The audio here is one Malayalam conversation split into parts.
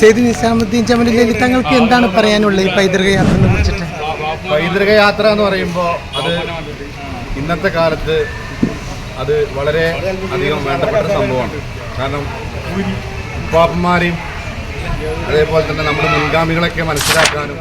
സെയ്ദ് നിസാമുദ്ദീൻ ചമലുല്ലൈലി തങ്ങൾക്ക് എന്താണ് പറയാനുള്ളത് ഈ പൈതൃക യാത്രയെ കുറിച്ചിട്ട്? പൈതൃക യാത്ര എന്ന് പറയുമ്പോൾ അത് ഇന്നത്തെ കാലത്ത് അത് വളരെ അധികം വേണ്ടപ്പെട്ട സംഭവമാണ്. കാരണം ഉപ്പാപ്പന്മാരെയും അതേപോലെ തന്നെ നമ്മുടെ മുൻഗാമികളൊക്കെ മനസ്സിലാക്കാനും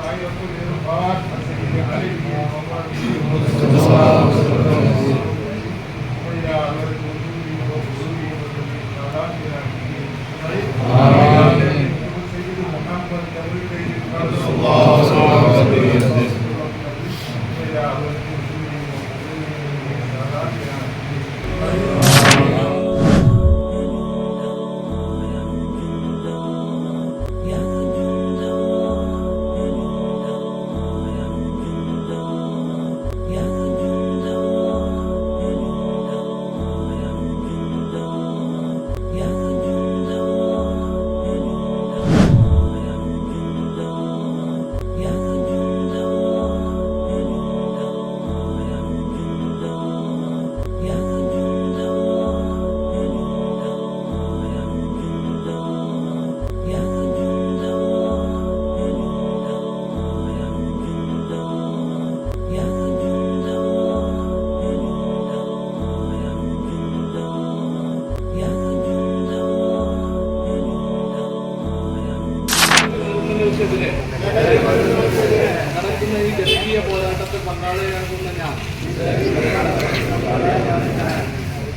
നടക്കുന്ന ഈ ജനകീയ പോരാട്ടത്തിൽ പങ്കാളിയാകുന്ന ഞാൻ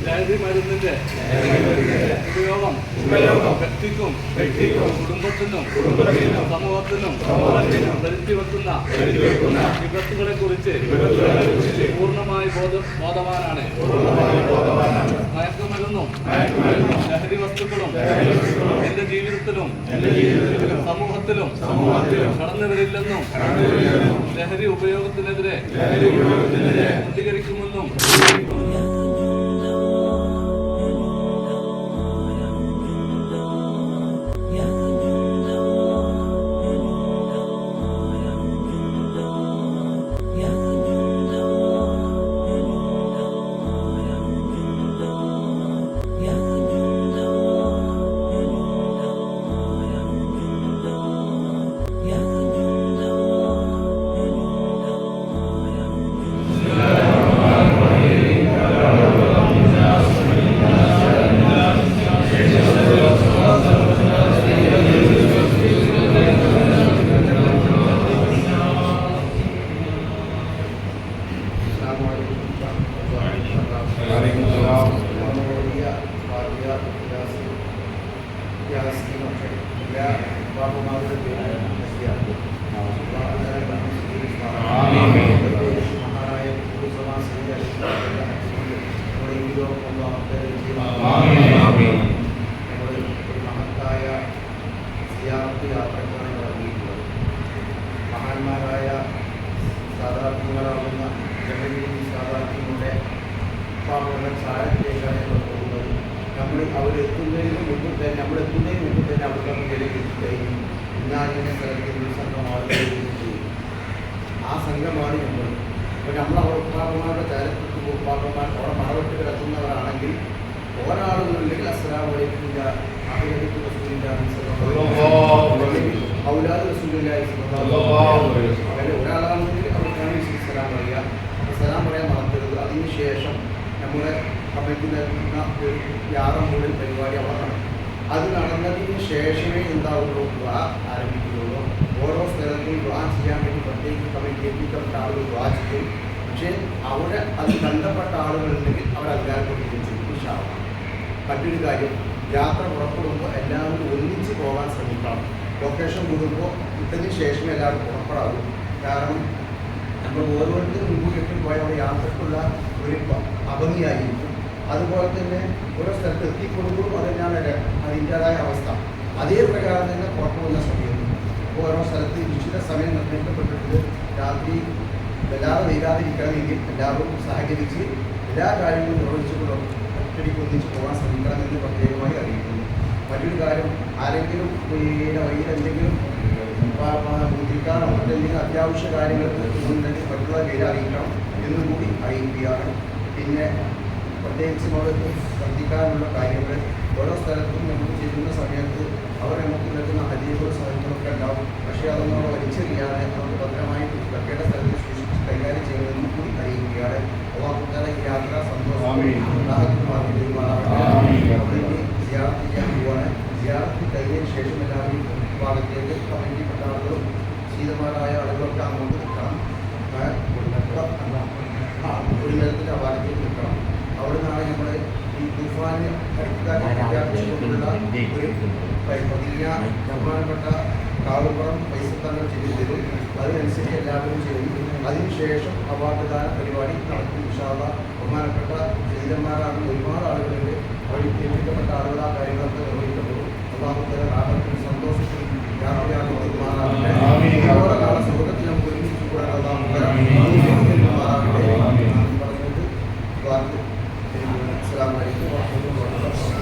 ലഹരി മരുന്നിന്റെ ഉപയോഗം വ്യക്തിക്കും കുടുംബത്തിനും സമൂഹത്തിനും വരുത്തി വെക്കുന്ന വിപത്തുകളെ കുറിച്ച് പൂർണ്ണമായി ബോധവാനാണ്. മയക്കുമരുന്നും ലഹരി വസ്തുക്കളും എന്റെ ജീവിതത്തിലും സമൂഹത്തിലും കടന്നു വരില്ലെന്നും ലഹരി ഉപയോഗത്തിനെതിരെ പ്രതികരിക്കുമെന്നും മഹാന്മാരായ സാധാരണങ്ങളാവുന്ന ജനകീയ സാധാരണങ്ങളുടെ സാഹചര്യത്തിലേക്കാണ് നമ്മൾ പോകുന്നത്. നമ്മളെത്തുന്നതിന് മുമ്പ് തന്നെ അവിടെ നമ്മൾ ജനകിക്കുകയും ഇന്നാലിനെ സ്ഥലത്തിൽ ഒരു സംഘം ആളുകൾ ആ സംഘമാണ് നമ്മൾ. അപ്പോൾ നമ്മൾ അവിടെ ഉപ്പാപ്പന്മാരുടെ ചാരത്തിൽ ഉപ്പാപ്പന്മാർ അവിടെ മറവിട്ട് കിടക്കുന്നവരാണെങ്കിൽ ഒരാളുകളില്ലെങ്കിൽ അസ്സലാമു അലൈക്കും അഹ്ലു റസൂലിന്റെ ഔലാദ് റസൂലിന്റെ അങ്ങനെ ഒരാളാണെങ്കിൽ അവർക്കാണ് സലാം പറയുക. സലാം പറയാൻ മറക്കരുത്. അതിനുശേഷം നമ്മുടെ കമ്മിറ്റി നൽകുന്ന ഒരു യാത്ര മുതൽ പരിപാടി അവിടെ നടക്കും. അത് നടന്നതിന് ശേഷമേ എന്താവുള്ളൂ ദ്വാ ആരംഭിക്കുകയുള്ളൂ. ഓരോ സ്ഥലത്തും ദ്വാ ചെയ്യാൻ വേണ്ടി പ്രത്യേകിച്ച് കമ്മിറ്റി എത്തിക്കപ്പെട്ട ആളുകൾ ദ്വാ ചെയ്യും. പക്ഷേ അവിടെ അത് ബന്ധപ്പെട്ട ആളുകളുണ്ടെങ്കിൽ അവർ അധികാരപ്പെടുകയും ചെയ്യും. മറ്റൊരു കാര്യം, യാത്ര പുറപ്പെടുമ്പോൾ എല്ലാവരും ഒന്നിച്ച് പോകാൻ ശ്രമിക്കണം. ലൊക്കേഷൻ കൂടുമ്പോൾ ഇട്ടതിന് ശേഷമേ എല്ലാവരും പുറപ്പെടാവൂ. കാരണം നമ്മൾ ഓരോരുത്തരും മുൻകൂട്ടി പോയ അവിടെ യാത്രക്കുള്ള ഒരു അഭംഗിയായിരിക്കും. അതുപോലെ തന്നെ ഓരോ സ്ഥലത്ത് എത്തിക്കൊടുക്കുമ്പോൾ അതിനാണ് അതിൻ്റേതായ അവസ്ഥ. അതേ പ്രകാരം തന്നെ പുറപ്പെടുന്ന സമയത്ത് ഓരോ സ്ഥലത്ത് നിശ്ചിത സമയം നിർണ്ണയിക്കപ്പെട്ടിട്ട് രാത്രി വല്ലാതെ വൈകാതിരിക്കണമെങ്കിൽ എല്ലാവരും സഹകരിച്ച് എല്ലാ കാര്യങ്ങളും നിർവഹിച്ചുകൊണ്ടും ഒറ്റടിക്ക് ഒന്നിച്ച് പോകാൻ ശ്രമിക്കണമെന്ന് പ്രത്യേകമായി അറിയിക്കുന്നു. മറ്റൊരു കാര്യം, ആരെങ്കിലും വഴിയിൽ എന്തെങ്കിലും ബുദ്ധിക്കാനോ മറ്റെന്തെങ്കിലും അത്യാവശ്യ കാര്യങ്ങൾക്ക് ഉണ്ടെങ്കിൽ മറ്റുള്ള പേര് അറിയിക്കണം എന്നും കൂടി അറിയിക്കുകയാണ്. പിന്നെ പ്രത്യേകിച്ച് നമ്മൾ ശ്രദ്ധിക്കാനുള്ള കാര്യങ്ങൾ ഓരോ സ്ഥലത്തും നമുക്ക് ചെയ്യുന്ന സമയത്ത് അവർ നമുക്ക് നൽകുന്ന ഹദീസുകൾ പക്ഷേ അതൊന്നും വലിച്ചെറിയാതെ നമുക്ക് ഭദ്രമായി വെക്കേണ്ട സ്ഥലത്ത് സൂക്ഷിച്ച് കൈകാര്യം ചെയ്യണമെന്നും കൂടി അറിയിക്കുകയാണ്. അള്ളാഹുവിന്റെ ഈ യാത്ര സന്തോഷമാക്കി സിയാറത്ത് ചെയ്യാൻ പോവാണ്. സിയാറത്ത് കഴിഞ്ഞതിന് ശേഷം എല്ലാവരും ഭാഗത്തേക്ക് കമ്മിറ്റിപ്പെട്ട ആളുകളും ശീതന്മാരായ ആളുകളൊക്കെ അങ്ങോട്ട് നിൽക്കണം. ഒരു നേരത്തിൻ്റെ ആ ഭാഗത്തേക്ക് നിൽക്കണം. അവിടെ നിന്നാണ് നമ്മൾ ഈ തുഫാന് പ്രഖ്യാപിച്ചുകൊണ്ടുള്ള ഒരു പ്രതിജ്ഞ ബഹുമാനപ്പെട്ട കാവുപുറം പൈസത്തങ്ങൾ ചെയ്തു തരും. അതിനനുസരിച്ച് എല്ലാവരും ചെയ്യും. അതിനുശേഷം അവാർഡ്ദാന പരിപാടി നടക്കും. ഇൻഷാള്ള ബഹുമാനപ്പെട്ട ശീതന്മാരാകുന്ന ഒരുപാട് ആളുകളുണ്ട്. വഴി ഏൽപ്പിക്കപ്പെട്ട ആളുകൾ ആ കാര്യങ്ങളൊക്കെ നിർവഹിക്കപ്പെടും. അള്ളാഹുവിന്റെ റാഹത്തിനും സന്തോഷത്തിനും യാത്രയാണ് മാറാകട്ടെ. ഓരോ കാല സുഖത്തിൽ നമുക്ക് ഒരുമിച്ച് കൂടാൻ പറഞ്ഞിട്ട് അസ്സലാമു അലൈക്കും വറഹ്മത്തുള്ളാഹി വബറകാതുഹു.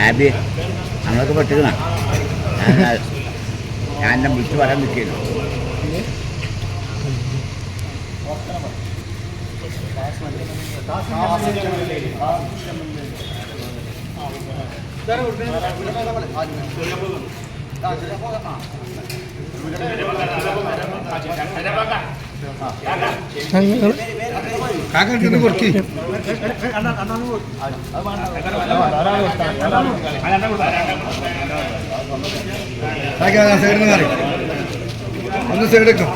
ആബി നമ്മളൊക്കെ പെട്ടിരുന്ന ഞാൻ എന്നെ വിളിച്ച് പറയാൻ നിൽക്കുന്നു. കാക്കടുത്ത് കുറച്ച് സൈഡിൽ മാറി ഒന്ന് സൈഡെടുക്കാം.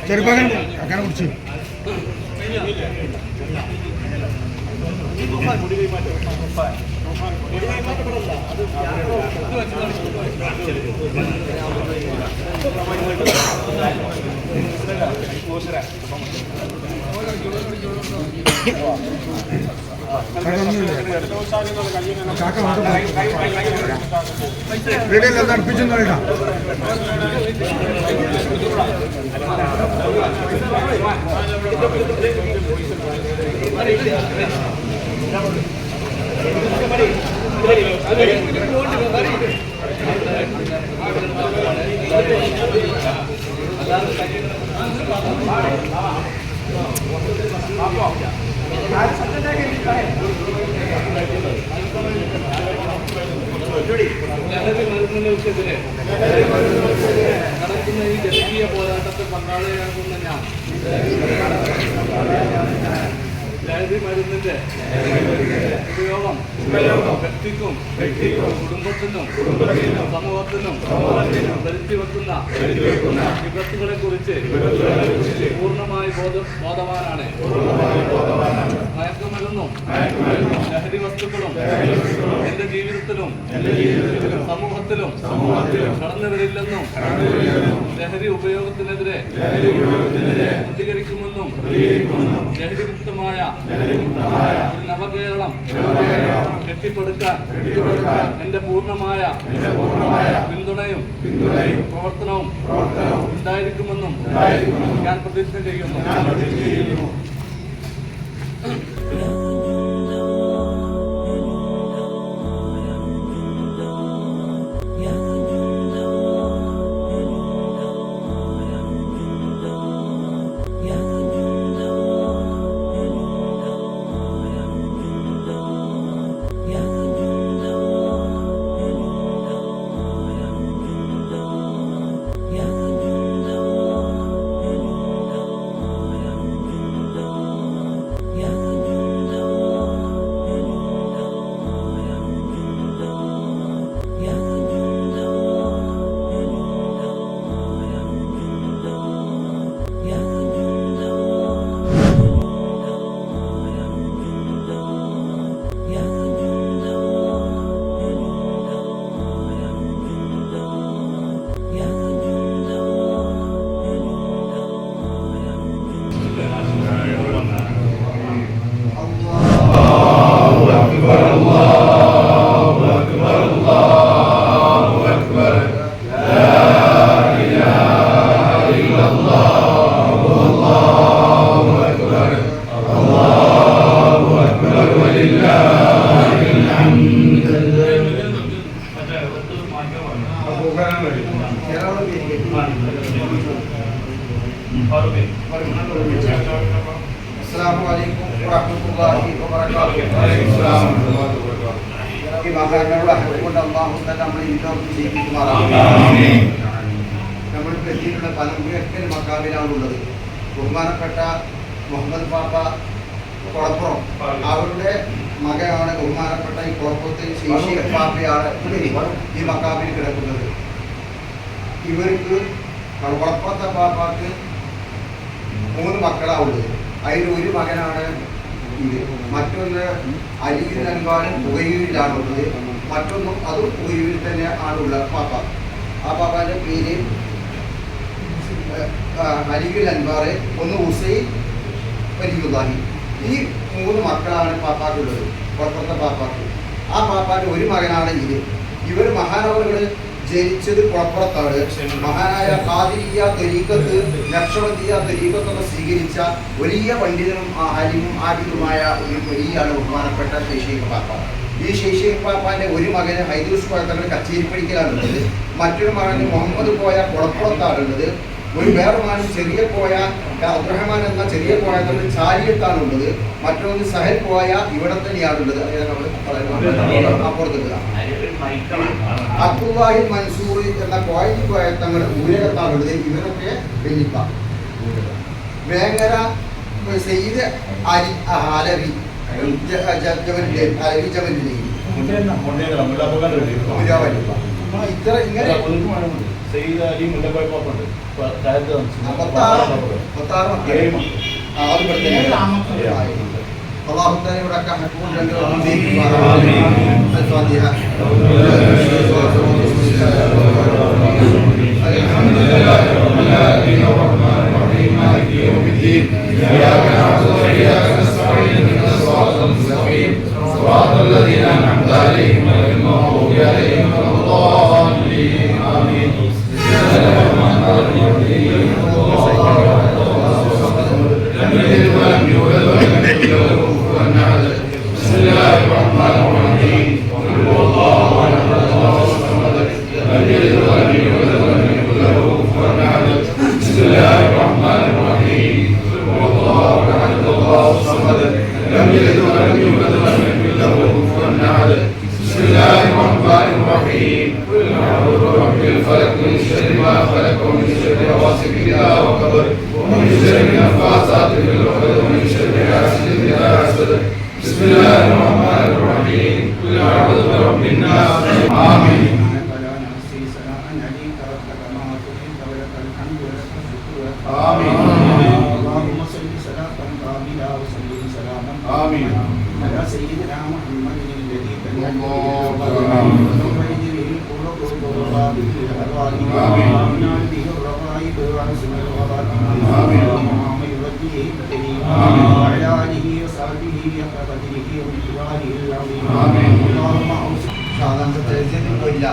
ചെറുപ്പകൻ അങ്ങനെ കുറിച്ച് വീട്ടിൽ അടുപ്പിച്ചൊന്നും കളിക്കാം. നടക്കുന്ന ഈ ജനകീയ പോരാട്ടത്തിൽ പങ്കാളിയാകുന്ന ഞാൻ ലഹരി മരുന്നിന്റെ ഉപയോഗം വ്യക്തിക്കും കുടുംബത്തിനും സമൂഹത്തിനും വരുത്തി വെക്കുന്ന വിപത്തുകളെ കുറിച്ച് പൂർണ്ണമായി ബോധവാനാണ്. മയക്കുമരുന്നും ലഹരി വസ്തുക്കളും എന്റെ ജീവിതത്തിലും സമൂഹത്തിലും കടന്നു വരില്ലെന്നും ലഹരി ഉപയോഗത്തിനെതിരെ പ്രതികരിക്കുമെന്നും ലഹരിമുക്തമായ ഒരു നവകേരളം കെട്ടിപ്പടുക്കാൻ എന്റെ പൂർണ്ണമായ പിന്തുണയും പ്രവർത്തനവും ഉണ്ടായിരിക്കുമെന്നും ഞാൻ പ്രതിജ്ഞ ചെയ്യുന്നു. Yeah. അസ്സലാമു അലൈക്കും വറഹ്മത്തുള്ളാഹി വബറകാതുഹു. ഈ മഹാനോട് കൊണ്ട് അള്ളാഹു തന്നെ നമ്മൾ ഇന്നും ജീവിക്കുമാറാണ്. നമ്മൾക്ക് എത്തിയിട്ടുള്ള പലമുഴക്കൽ മക്കാമിലാണുള്ളത്. ബഹുമാനപ്പെട്ട മുഹമ്മദ് പാപ്പ കുളപ്പുറം അവരുടെ മകനാണ് ബഹുമാനപ്പെട്ട ഈ കുളപ്പുറത്തിൽ ശേഷി പാപ്പയാണ് ഈ മക്കാമിൽ കിടക്കുന്നത്. ഇവർക്ക് കുളപ്പുറത്തെ പാപ്പാക്ക് 3 മക്കളാണ് ഉള്ളത്. അതിൽ ഒരു മകനാണ് ഇത്. മറ്റൊന്ന് അലിയിൽ അൻവാറും പുകയൂരിലാണുള്ളത്. മറ്റൊന്നും അതും പുകയൂരിൽ തന്നെ ആണുള്ള പാപ്പ. ആ പാപ്പാൻ്റെ പേര് അലിയിൽ അൻവാർ, ഒന്ന് ഹുസൈൻ വലിയുല്ലാഹി. ഈ 3 മക്കളാണ് പാപ്പാക്കുള്ളത്, പുറത്തെ പാപ്പാക്ക്. ആ പാപ്പാൻ്റെ ഒരു മകനാണ് ഇത്. ഇവർ മഹാനവറുകൾ ജനിച്ചത് കുളപ്പുറത്താണ്. മഹാനായ ഖാദിരിയ്യ ത്വരീഖത്ത്, നക്ഷബന്ദിയ്യ ത്വരീഖത്തൊക്കെ സ്വീകരിച്ച വലിയ പണ്ഡിതനും ആലിമും ആബിദുമായ ഒരു വലിയാണ് ബഹുമാനപ്പെട്ട ശൈഖ് പാപ്പ. ഈ ശൈഖ് പാപ്പാൻ്റെ ഒരു മകന് ഹൈദൂസ് കോയത്തങ്ങൾ കച്ചേരിപ്പടിക്കലാണുള്ളത്. മറ്റൊരു മകന് മുഹമ്മദ് കോയ കുളപ്പുറത്താണുള്ളത്. ഒരു വേറെ മകൻ ചെറിയ കോയ അബ്ദുറഹ്മാൻ എന്ന ചെറിയ കോയ തമ്മിൽ ചാരിയത്താണുള്ളത്. മറ്റൊന്ന് സഹൽ കോയ ഇവിടെ തന്നെയാണുള്ളത്. അപ്പുറത്തുള്ള അബ്ദുല്ലാഹി മൻസൂർ എന്ന കോയജി കോയ തങ്ങളുടെ ഊരകത്താണുള്ളത്. ഇവരൊക്കെ വെല്ലിപ്പ. വേങ്ങര സയ്യിദ് അലി അലവി അലവി ജമലിലെ ഇത്ര ഇങ്ങനെ 56 اللهم صل وبارك على محمد الفاتحة. الحمد لله رب العالمين الرحمن الرحيم مالك يوم الدين إياك نعبد وإياك نستعين اهدنا الصراط المستقيم صراط الذين أنعمت عليهم غير المغضوب عليهم ولا الضالين آمين. بسم الله الرحمن الرحيم لم يلد ولم يولد ولم يكن له كفوا أحد. بسم الله الرحمن الرحيم قل هو الله أحد الله الصمد لم يلد ولم يولد ولم يكن له كفوا أحد. بسم الله الرحمن الرحيم قل هو الله أحد الله الصمد لم يلد ولم يولد ولم يكن له كفوا أحد. بسم الله الرحمن الرحيم قل أعوذ برب الفلق من شر ما خلق ومن شر غاسق إذا وقب ومن شر النفاثات في العقد ومن شر حاسد إذا حسد. بسم الله الرحمن الرحيم قل أعوذ برب الناس. آمين. آمين. اللهم صل صلاة كاملة وسلم سلاما آمين. على سيدنا محمد الذي وعلى آله وصحبه وقدره ومقداره العظيم. اللهم ഇല്ല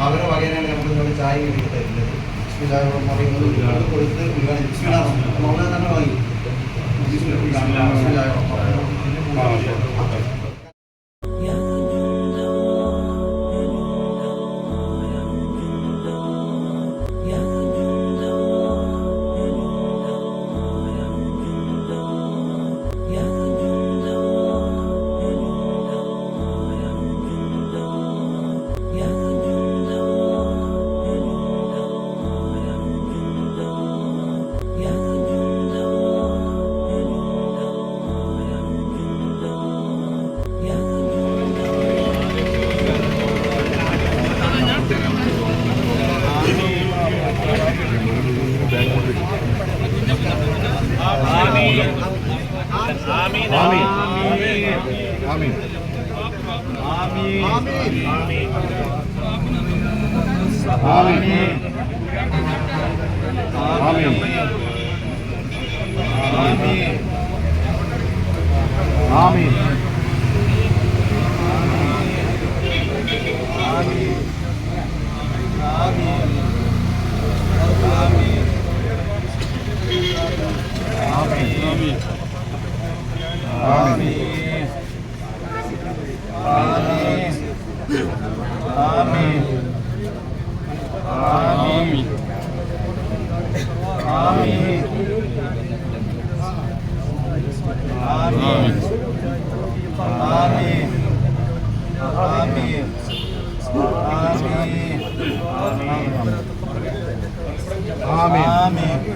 അവരുടെ വകയിലാണ് നമുക്ക് ചായ തരുന്നത്. കൊടുത്ത് തന്നെ വാങ്ങി. Amin. ആമീൻ.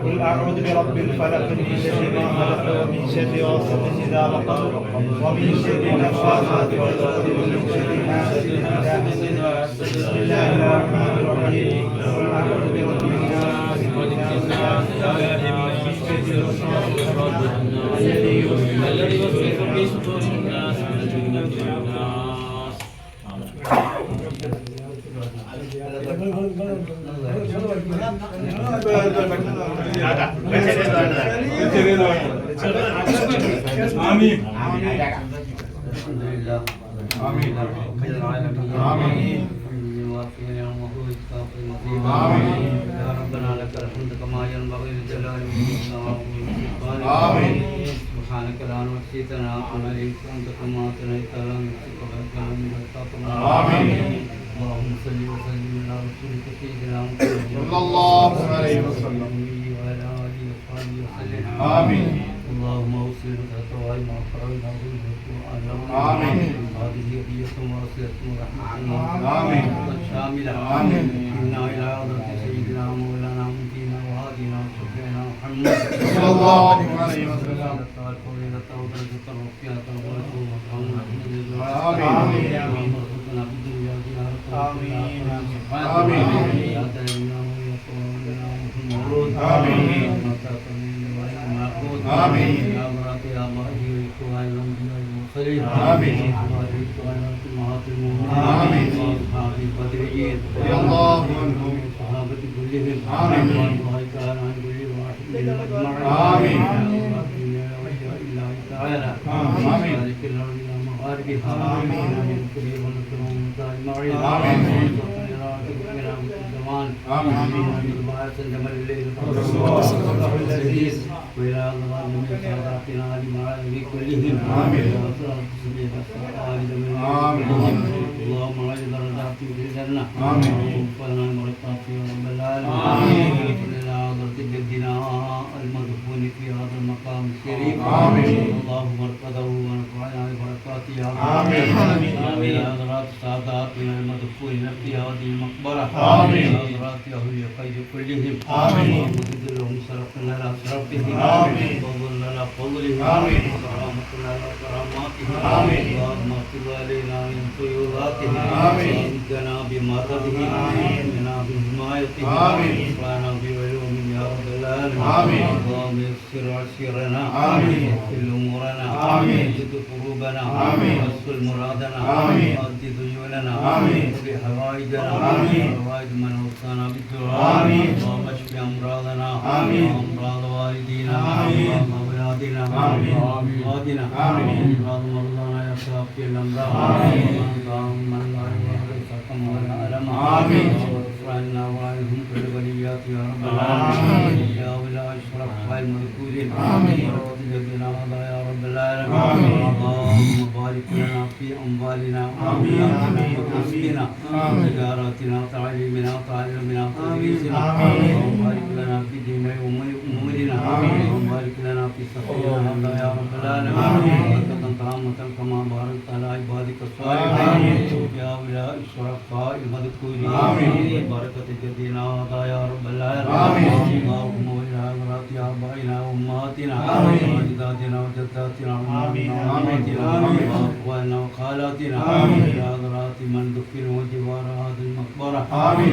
قل أعوذ برب الفلق من شر ما خلق ومن شر غاسق إذا وقب ومن شر النفاثات في العقد ومن شر حاسد إذا حسد بسم الله الرحمن الرحيم قل أعوذ برب الناس ملك الناس إله الناس من شر الوسواس الذي يوسوس في صدور الناس من الجنة والناس. ആമീൻ. يا ربنا لك الحمد كما ينبغي لجلال وجهك. سبحانك لا نحصي ثناء عليك أنت كما أثنيت على نفسك اللهم صل وسلم على رسولك سيدنا محمد صلى الله عليه وسلم وعلى آله وصحبه وسلم. آمين. اللهم اوصل بتقوى ما فرضنا بالقرآن. آمين. هذه هدية ورسالة ورحمة آمين. شاملة. آمين. إنا إلى حضرة سيدنا مولانا مدينا وهادينا وشفيعنا محمد صلى الله عليه وسلم. آمين. المدفون في هذا المقام الشريف اللهم ارقده ونفعنا ببركاته آمين حضرات ساداتنا المدفونين في هذه المقبرة حضرات أهل الخير كلهم اللهم زد لهم شرفنا على شرفهم وفضلنا على فضلهم وكرامتنا على كراماتهم اللهم اغفر علينا من سيئاتهم وامدنا بمددهم وامنا بحمايتهم وارفعنا بعلومهم يا رب العالمين اللهم يسر عسيرنا يسر امورنا يجد قلوبنا ويسر مرادنا وأد ديوننا واقض حوائجنا وحوائج من اوصانا بالدعاء اللهم اشف امراضنا وامراض والدينا وامراض اولادنا وامراضنا امراض مرضانا يا شافي الامراض من لا يرحم سقم ولا الم واغفرنا وعنهم كل وليات يا رب العالمين يا ولا اشرف المذكورين وارزقنا هذا يا رب العالمين اللهم بارك لنا في اموالنا واموالنا وكسبنا وتجاراتنا وتعليمنا وتعلمنا وتدريسنا اللهم بارك لنا في ديننا وامورنا اللهم بارك لنا في سفرنا هذا يا رب العالمين بركة كرامة كما باركت على عبادك الصالحين يا ولا الشرفاء المذكورين بركة جدنا هذا يا رب العالمين اللهم ولا حضرات آبائنا وأمهاتنا وأجدادنا وجداتنا وأمهاتنا وأخواننا وخالاتنا يا حضرات من دفنوا جوار هذه المقبرة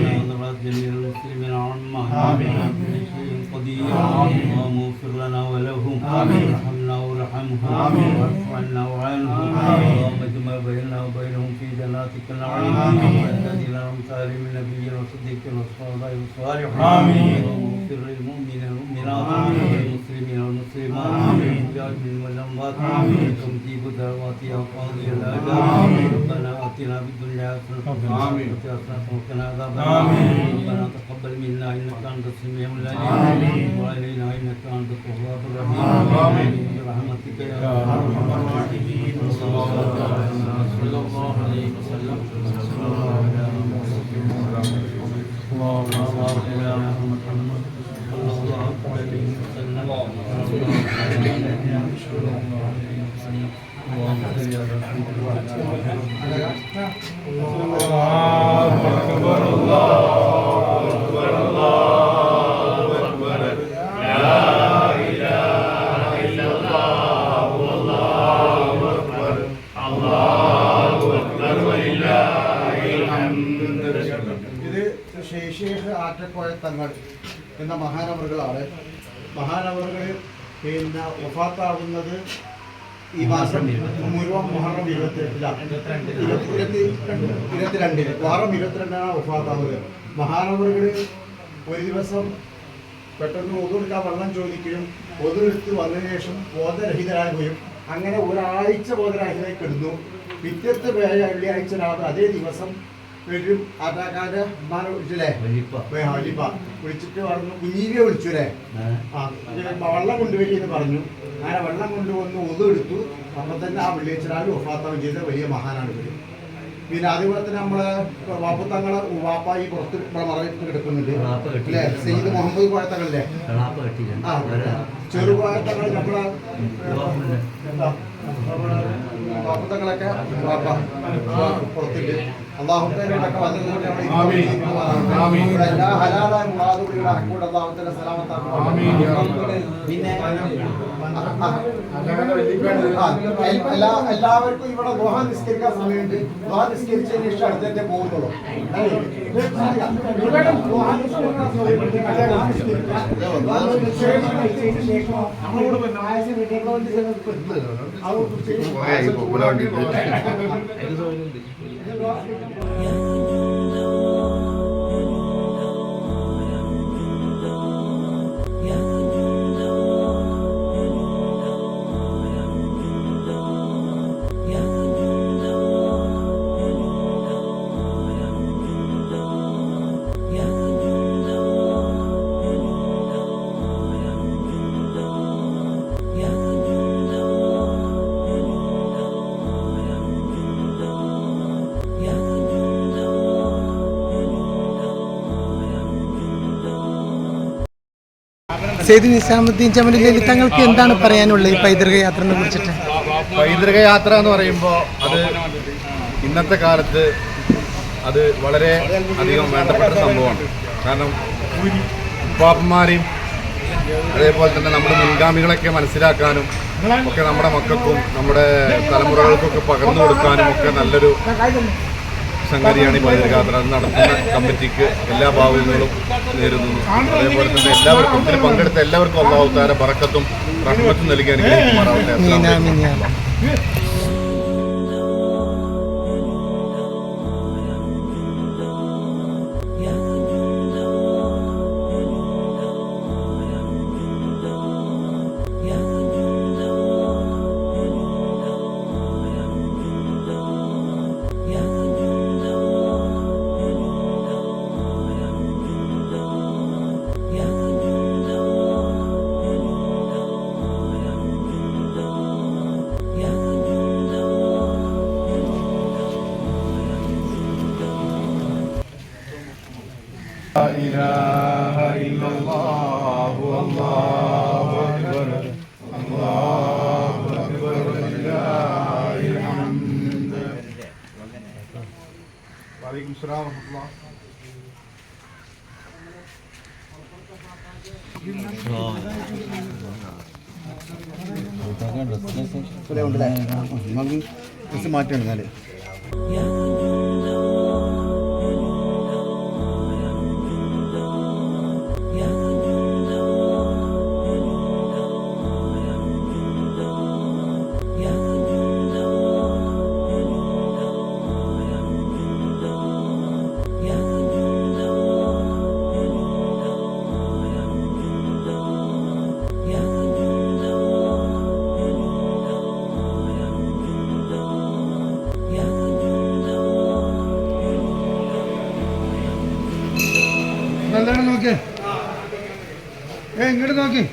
يا حضرات جميع المسلمين عامة كل شيء قدير اللهم اغفر لنا ولهم وارحمنا وارحمهم واعف عنا وعنهم اللهم اجمع بيننا وبينهم في جناتك النعيم واهدنا لامثال من نبي وصديق والصالحين والصالحين اللهم اغفر للمؤمنين والمؤمنات والمسلمين والمسلمات والمجاهدين والاموات ومجيب دعوات يا قاضي الحاجات ربنا اتنا في الدنيا حسنه وقنا عذاب النار ربنا تقبل منا انك انت السميع العليم وعلينا انك انت التواب الرحيم برحمتك يا ارحم الراحمين صلى الله عليه وسلم اللهم بارك على محمد صلى الله عليه وسلم اللهم صل على ഷെയ്ഖ് ആറ്റക്കോയ തങ്ങൾ എന്ന മഹാനവറുകളാണ്. മഹാനവറുകൾ പിന്നെ വഫാത്താവുന്നത് ഈ മാസം മുഴുവൻ മുഹറം 22 വാറം 22 വഫാത്താവുന്നത്. മഹാനവറുകൾ ഒരു ദിവസം പെട്ടെന്ന് ഒതുവെടുക്കാൻ വെള്ളം ചോദിക്കുകയും ഒതുവെടുത്ത് വന്നതിന് ശേഷം ബോധരഹിതരാകുകയും അങ്ങനെ ഒരാഴ്ച ബോധരഹിതരായി കിടന്നു. പിറ്റത്തെ വെള്ളിയാഴ്ച രാവിലെ അതേ ദിവസം വരും ആട്ടാക്കാരുടെ ഉമ്മാനെ വിളിച്ചില്ലേ, ഹലിപ്പ വിളിച്ചിട്ട് പറഞ്ഞു കുഞ്ഞീവിയെ വിളിച്ചു അല്ലേ, വെള്ളം കൊണ്ടുവരികയെന്ന് പറഞ്ഞു. അങ്ങനെ വെള്ളം കൊണ്ടുവന്ന് ഒതുവെടുത്തു. അപ്പം തന്നെ ആ വെള്ളിയാഴ്ച രാവിലെ വഫാത്താവുകയും ചെയ്ത വലിയ മഹാനാണ് ഇവർ. പിന്നെ അതേപോലെ തന്നെ നമ്മളെ വാപ്പത്തങ്ങളെ വാപ്പായി പുറത്ത് മറവിട്ട് കിടക്കുന്നുണ്ട് അല്ലേ, സെയ്ദ് മുഹമ്മദ് കോയത്തങ്ങളല്ലേ, ആ ചെറുകോയത്തങ്ങൾ നമ്മളെ വാപ്പത്തങ്ങളൊക്കെ വാപ്പ പുറത്തുണ്ട്. അള്ളാഹുത്തേനൊക്കെ വന്നതുകൊണ്ട് എല്ലാ ഹലാലായ മുറാദുകളുടെ അക്കൂടെ അള്ളാഹുത്തേനെ സലാമത്താക്കും. പിന്നെ എല്ലാവർക്കും ഇവിടെ ദുആ നിസ്കരിക്കാൻ സമയമുണ്ട്. ദുആ നിസ്കരിച്ചതിന് ശേഷം അടുത്തേ പോകുന്നുള്ളൂ. നമ്മളോട് സെയ്ദ് നിസാമുദ്ദീൻ ജമലുൽ തങ്ങൾക്ക് എന്താണ് പറയാനുള്ളത് ഈ പൈതൃക യാത്രയെ കുറിച്ചിട്ട്? പൈതൃക യാത്ര എന്ന് പറയുമ്പോൾ അത് ഇന്നത്തെ കാലത്ത് അത് വളരെ അധികം വേണ്ടപ്പെട്ട സംഭവമാണ്. കാരണം ഉപ്പാപ്പന്മാരെയും അതേപോലെ തന്നെ നമ്മുടെ മുൻഗാമികളൊക്കെ മനസ്സിലാക്കാനും ഒക്കെ നമ്മുടെ മക്കൾക്കും നമ്മുടെ തലമുറകൾക്കൊക്കെ പകർന്നു കൊടുക്കാനും ഒക്കെ നല്ലൊരു സംഗതിയാണ് ഈ പൈതൃക യാത്ര. അത് നടത്തുന്ന കമ്മിറ്റിക്ക് എല്ലാ ഭാവങ്ങളും നേരുന്നു. അതേപോലെ തന്നെ എല്ലാവർക്കും ഇതിൽ പങ്കെടുത്ത എല്ലാവർക്കും അല്ലാഹു തആല ബറക്കത്തും റഹ്മത്തും നൽകി അനുഗ്രഹിക്കുമാറാവട്ടെ. لا إله إلا الله والله أكبر الله أكبر ولله الحمد. وعليكم السلام ورحمة الله. മാറ്റം നല്ലോണം നോക്കി ഇങ്ങോട്ട് നോക്കി.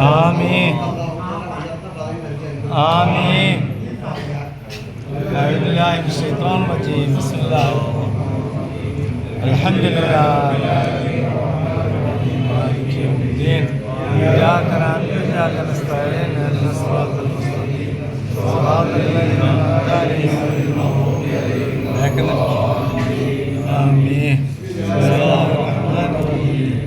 آمين آمين. أعوذ بالله من الشيطان الرجيم. بسم الله الحمد لله مالك يوم الدين. إياك نعبد وإياك نستعين اهدنا الصراط المستقيم صراط الذين أنعمت عليهم غير المغضوب عليهم. آمين. بسم الله الرحمن الرحيم.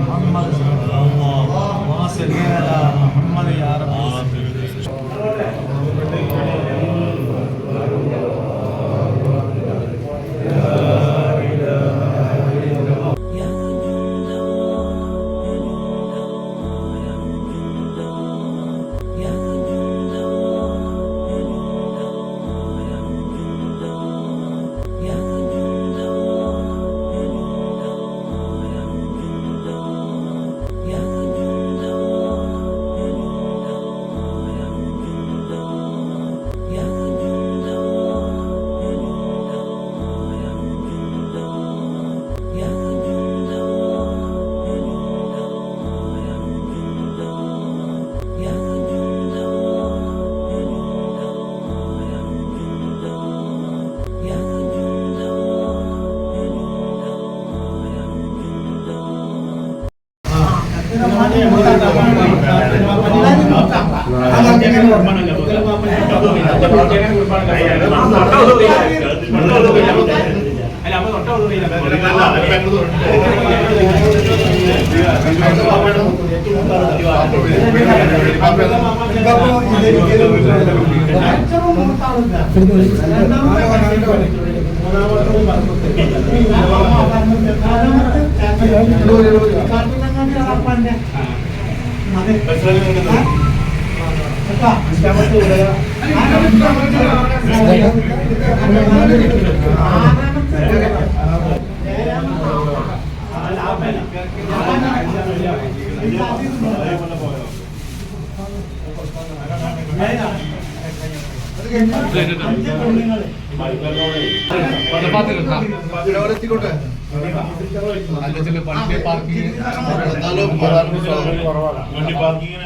محمد صلى الله عليه وسلم.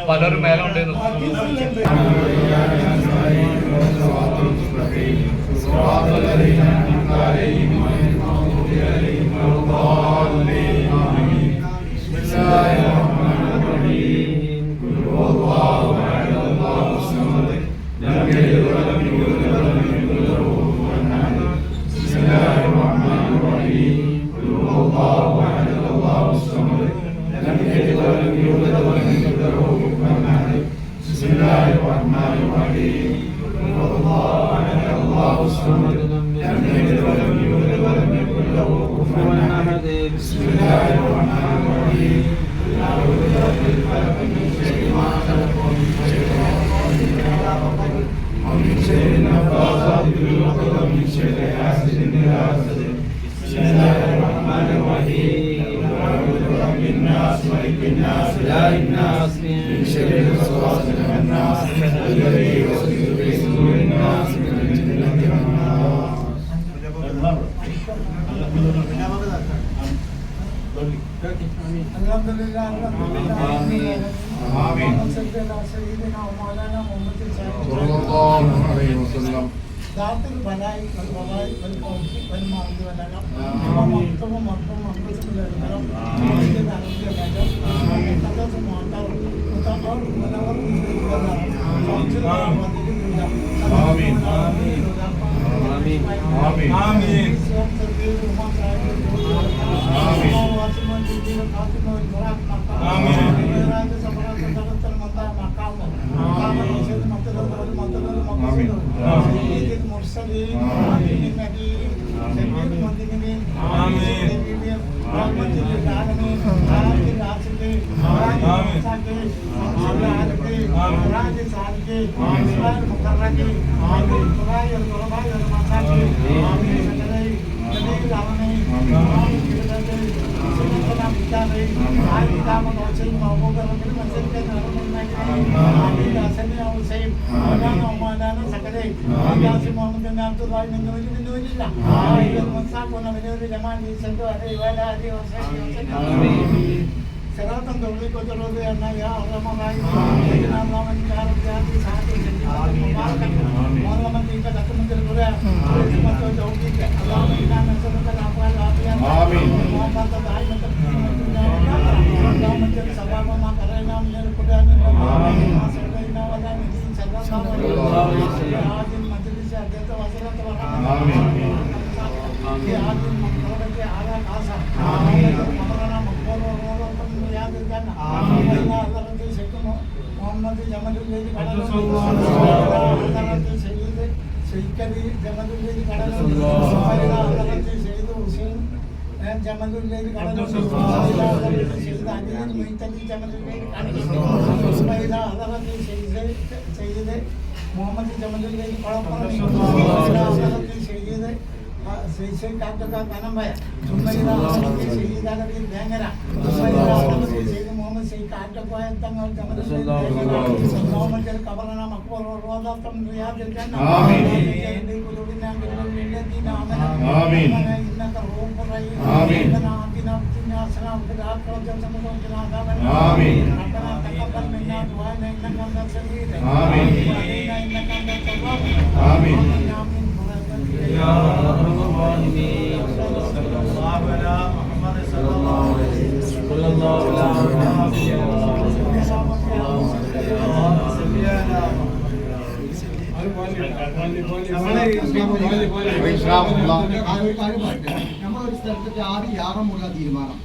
പലരും മേലുണ്ട് ذاتل بلائی والبلائی والقوفی والمعود والنم ومقتم ومقتم ومقتم للمرم ومقتم عربية الأجل ومقتم معطر متقر ونور آمين آمين آمين آمين المرسلين النبي سيد المنذرين آمين رحمة للعالمين آمين العاصمين آمين الصالحين العالمين راج الصالحين إسماعيل المقربين آمين قراي القرباء المساكين آمين سجدي جميع العالمين آمين كردي سيدنا بكاري آمين دام الوسيم موجود ربنا مسجد نرمل نجري آمين أسمي أوسيم ولانا ومالانا سكري آمين محمد بن عبد الله من دون الله آمين المنصاب ونبيل الجمال سيدنا عليه وعلى آله وصحبه وسلم آمين صراطا تغلق وترضي عنا يا أرحم الراحمين سيدنا اللهم إنك على الجهاد ساعة مباركة اللهم إنك تكرم القرآن ورحمة وتوفيق اللهم إنا نسألك العفو والعافية آمين اللهم دائما اللهم اجعل ثواب ما قرأنا من القرآن آمين ما سمعنا ولا نحسن صلى الله عليه وسلم هذه المجلس أديت وصلت ورحمة آمين في هذه المقربة على العصر آمين أمرنا مقبول ورحمة رياض الجنة آمين الله الذي سيكون محمد جمال الذي قدر الله سيد سيكري جمال الذي قدر الله الذي سيد حسين جمال الذي قدر الله سيد عزيز مهتدي جمال الذي قدر الله سيد محمد جمال الذي قدر الله سيد سيد كاتبا كنمبا ثم إلى سيد علي الدهنرا ثم إلى سيد محمد سيد كاتبا يتمنى جمال محمد الكبرنا مقبول والروضة من رياض الجنة آمين قلوبنا بالذين آمنوا آمين إنك الروح الرحيم آمين ربنا آتنا في الدنيا حسنة وفي الآخرة حسنة وقنا عذاب النار آمين ربنا تقبل منا دعاءنا إنك أنت السميع آمين وعلينا إنك أنت التواب آمين آمين يا رب العالمين صلى الله على محمد صلى الله عليه وسلم صلى الله على محمد നമ്മളൊരു സ്ഥലത്തേക്ക് ആദ്യം യാറം മുഴുവൻ തീരുമാനം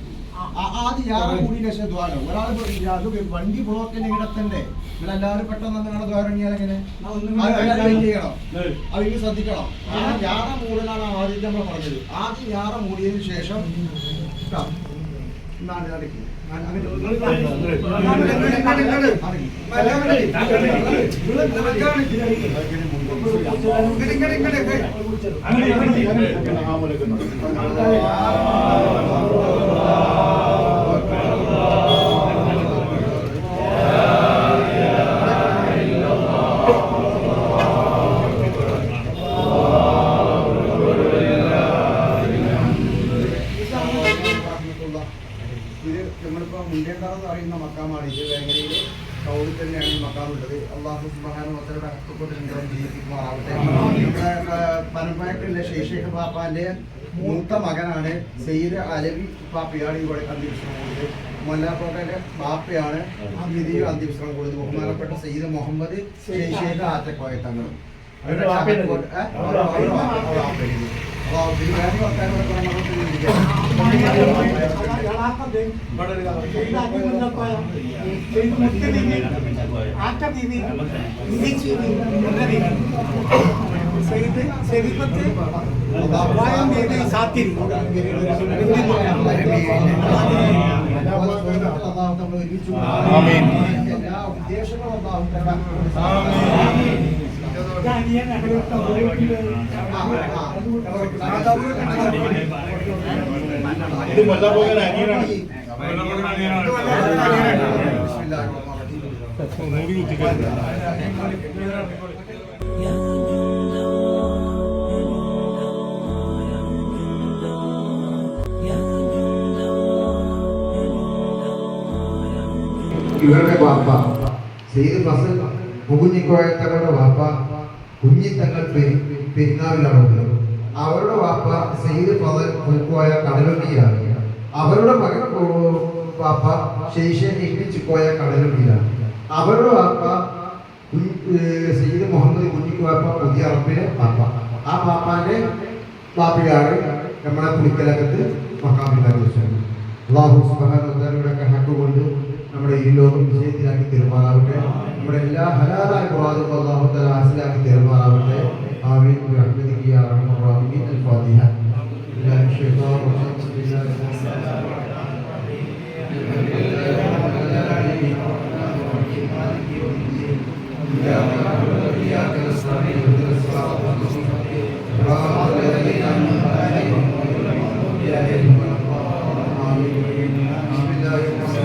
ആദ്യം യാറം കൂടിയ ശേഷം ദ്വാരം ഒരാൾ വണ്ടി ബ്ലോക്കിന്റെ ഇടത്തണ്ടേ നിങ്ങളെല്ലാവരും പെട്ടെന്ന് നിങ്ങളുടെ ദ്വാരം എങ്ങനെ ചെയ്യണം അതിന് ശ്രദ്ധിക്കണം യാറം മൂടലാണ് ആദ്യം നമ്മൾ പറഞ്ഞത് ആദ്യം യാറം മൂടിയതിനു ശേഷം നമ്മളിപ്പോൾ മുണ്ടേണ്ടാന്ന് പറയുന്ന മക്കാമാണ് ഇത്. വേങ്ങരയിൽ കൗളിൽ തന്നെയാണ് ഈ മക്കാമുള്ളത്. അള്ളാഹു സുബ്ഹാനഹു വ തആല ഹക്കുകൊണ്ട് ജീവിക്കുമാറാവട്ടെ. നമ്മുടെ പരമ്പരക്കുള്ള ശേഷേഖ് പാപ്പാന്റെ മൂത്ത മകനാണ് സയ്യിദ് അലവി പാപ്പയാണ് ഇവിടെ അന്ത്യവിശ്രമം കൊടുത്തത്. മൊല്ലാക്കോട്ടയുടെ ബാപ്പയാണ് വിധിയിൽ അന്ത്യവിശ്രമം കൊടുത്തത്. ബഹുമാനപ്പെട്ട സയ്യിദ് മുഹമ്മദ് ശേഷേഖ് ആറ്റക്കോയ തങ്ങൾ. എല്ലാ ഉദ്ദേശങ്ങളും ഇവരുടെ വാപ്പ സെയ്ദ് ഫസൽ മുകുഞ്ഞിക്കോയ തങ്ങളുടെ വാപ്പ കുഞ്ഞിത്തങ്ങൾ പെരിങ്ങാവിലാണ്. അവരുടെ വാപ്പ സെയ്ദ് ഫസൽ മുക്കോയ കടലുണ്ടിയാണ്. അവരുടെ മകൻ വാപ്പ ശേഷിച്ചിക്കോയ കടലുണ്ടിയാണ്. അവരുടെ വാപ്പ സെയ്ദ് മുഹമ്മദ് കുഞ്ഞിക്കോയപ്പ പുതിയ അറബിലെ വാപ്പ. ആ പാപ്പാന്റെ വാപ്പയാണ് നമ്മുടെ പുളിക്കലകത്ത് മക്കാമില്ലാത്ത. അല്ലാഹു സുബ്ഹാനഹു വ തആലയുടെ ഹക്ക് കൊണ്ട് നമ്മുടെ ഈ ലോകം വിജയത്തിലാക്കി തീരുമാനാവട്ടെ. നമ്മുടെ എല്ലാ ഹലാലായ മുറാദും അല്ലാഹു തആല ഹാസിലാക്കി തീരുമാനാവട്ടെ. ആമീൻ ബിറഹ്മതിക യാ അർഹമർ റഹീമീൻ. അൽ ഫാത്തിഹ. ബില്ലാഹിൽ ശൈത്താനിർ റജീം. ബിസ്മില്ലാഹിർ റഹ്മാനിർ റഹീം. മാലികി യൗമിദ്ദീൻ. ഇയ്യാക നഅബുദു വ ഇയ്യാക നസ്തഈൻ. ഇഹ്ദിനസ് സിറാത്തൽ മുസ്തഖീം. സിറാത്തൽ ലദീന അൻഅംത അലൈഹിം ഗൈറിൽ മഗ്ദൂബി അലൈഹിം വലദ്ദാലിൻ. ആമീൻ. ബിസ്മില്ലാഹിർ റഹ്മാനിർ റഹീം.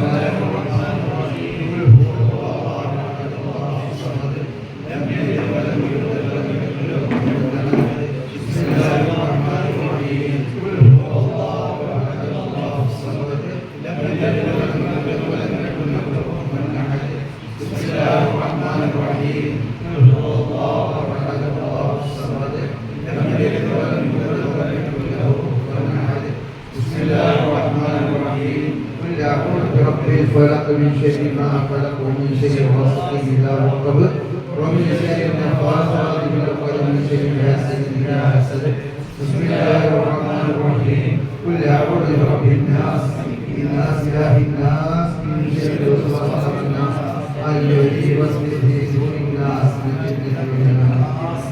فلق من شر ما خلق ومن شر غاسق إذا وقب ومن شر النفاثات في العقد ومن شر حاسد إذا حسد. بسم الله الرحمن الرحيم. قل أعوذ برب الناس الناس إله الناس من شر الوسواس الناس الذي يوسوس في صدور الناس من الجنة والناس.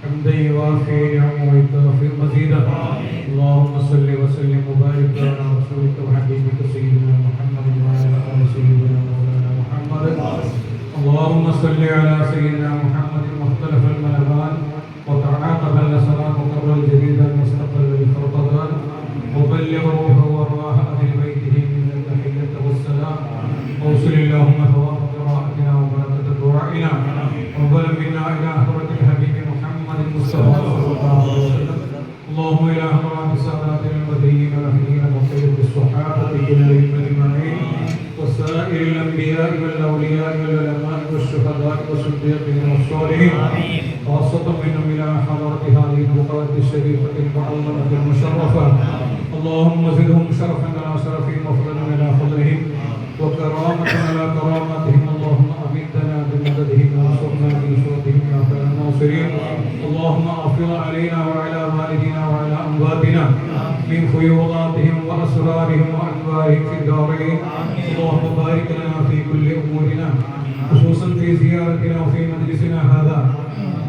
حمدا يوافي نعمه ويكافئ مزيدا. اللهم صل وسلم وبارك على رسولك وحبيبك سيدنا محمد وعلى ال سيدنا مولانا محمد. اللهم صل على سيدنا محمد مختلف الملبان وتعاقب النصران وقبل جديدا مستقل الفرقدان وبلغ روحه وارواح اهل بيته من التحيه والسلام. اوصل اللهم ثواب قراءتنا وبركه دعائنا وبلغ منا الى حضره الحبيب محمد المصطفى صلى الله عليه وسلم. اللهم الى حضرات السادات المدينين والاهلين وخير الصحابه كلهم الأنبياء والأولياء والعلماء والشهداء والصديقين والصالحين خاصة منهم إلى حضرة هذه البقعة الشريفة المعظمة المشرفة اللهم زدهم شرفا على شرفهم وفضلا على فضلهم وكرامة على كراماتهم اللهم أمدنا بمددهم وانصرنا بنصرتهم يا خير الناصرين اللهم أفضل علينا وعلى والدينا وعلى أمواتنا من فيوضاتهم وأسرارهم وأنوارهم في الدارين اللهم بارك لنا في كل أمورنا خصوصا في زيارتنا وفي مجلسنا هذا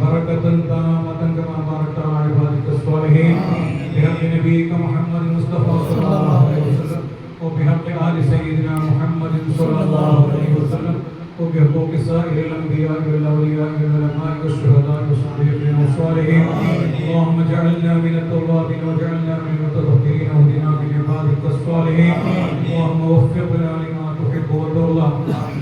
بركة تامة كما باركت على عبادك الصالحين بحق نبيك محمد المصطفى صلى الله عليه وسلم وبحق آل سيدنا محمد صلى الله عليه وسلم وبحقوق سائر الأنبياء والأولياء والعلماء والشهداء والصديقين والصالحين اللهم اجعلنا من التوابين واجعلنا من المتطهرين واهدنا من عبادك الصالحين اللهم وفقنا لما تحب وترضى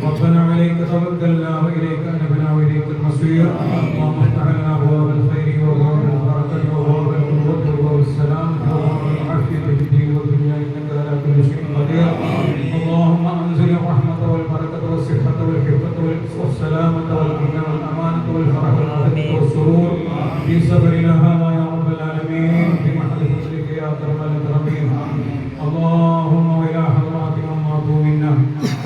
ربنا عليك توكلنا وإليك أنبنا وإليك المصير اللهم افتح لنا أبواب الخير وأبواب البركة وأبواب القوة وأبواب السلامة وأبواب العافية في الدين والدنيا إنك على كل شيء قدير اللهم أنزل الرحمة والبركة والصحة والحفظة والسلامة والأمن والأمانة والفرح والعافية والسرور في سفرنا هذا يا رب العالمين بمحض فضلك يا أكرم الأكرمين اللهم إلى حضرات من ماتوا منا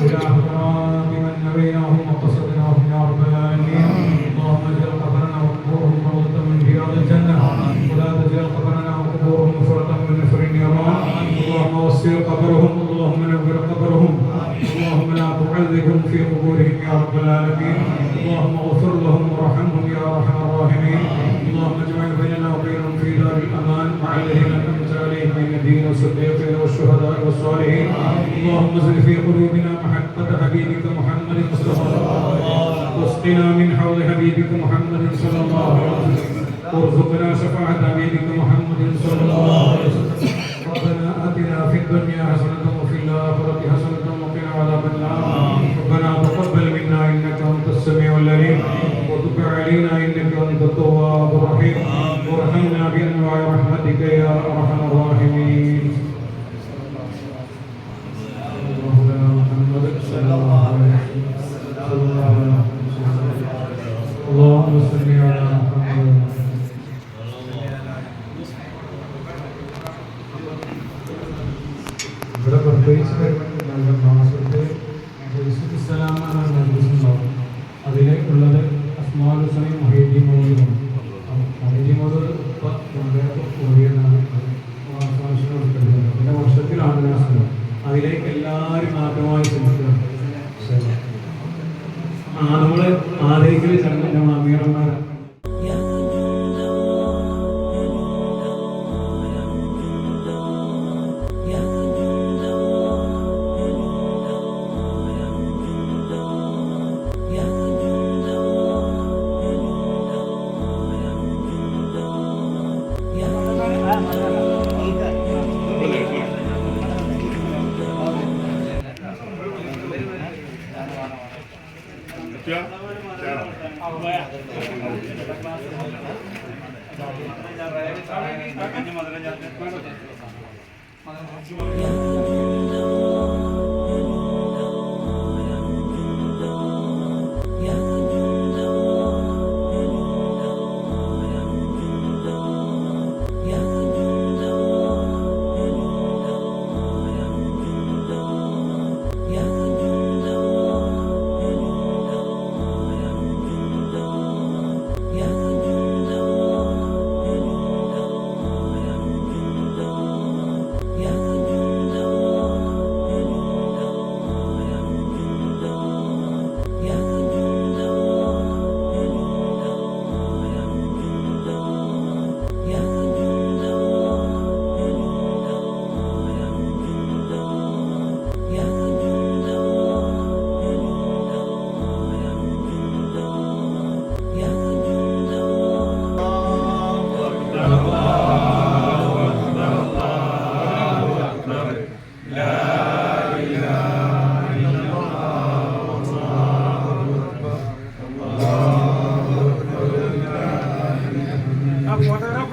وإلى حضرات من نبيناهم وقصدناهم يا رب العالمين اللهم اجعل قبرنا وقبورهم روضة من رياض الجنة ولا تجعل قبرنا وقبورهم فرقا من نفر النيران اللهم وسع قبرهم اللهم نور قبرهم اللهم لا تعذبهم في قبورهم يا رب العالمين اللهم اغفر لهم وارحمهم يا ارحم الراحمين اللهم اجمع بيننا وبينهم في دار الامان مع الذين انعمت عليهم من النبيين والصديقين والشهداء والصالحين اللهم زد في قلوبنا محبة حبيبك محمد صلى الله عليه وسلم واسقنا من حوض حبيبك محمد صلى الله عليه وسلم وارزقنا شفاعة حبيبك محمد صلى الله عليه وسلم ربنا آتنا في الدنيا حسنة وفي الآخرة حسنة وقنا عذاب النار ربنا تقبل منا إنك أنت السميع العليم وتب علينا إنك أنت التواب الرحيم وارحمنا بأنواع رحمتك يا أرحم الراحمين اللهم صل على محمد ഇവിടെ പ്രത്യേകിച്ച് മാസത്തെ സലാമാണ് നിർദ്ദേശിച്ചിട്ടുണ്ടാവും അതിലേക്കുള്ളത് അസ്മാൽ ഹുസൈൻ മൊഹീദ്ദീൻ മൗലൂദും മൊഹീദ്ദീൻ മൗലൂദ് വളരെ ഓടിയതാണ് പിന്നെ വർഷത്തിലാണ് അതിലേക്ക് എല്ലാവരും ആദ്യമായി ശ്രമിക്കുന്നത് നമ്മൾ ആദരിക്കൽ ചടങ്ങിൻ്റെ അമീറന്മാർ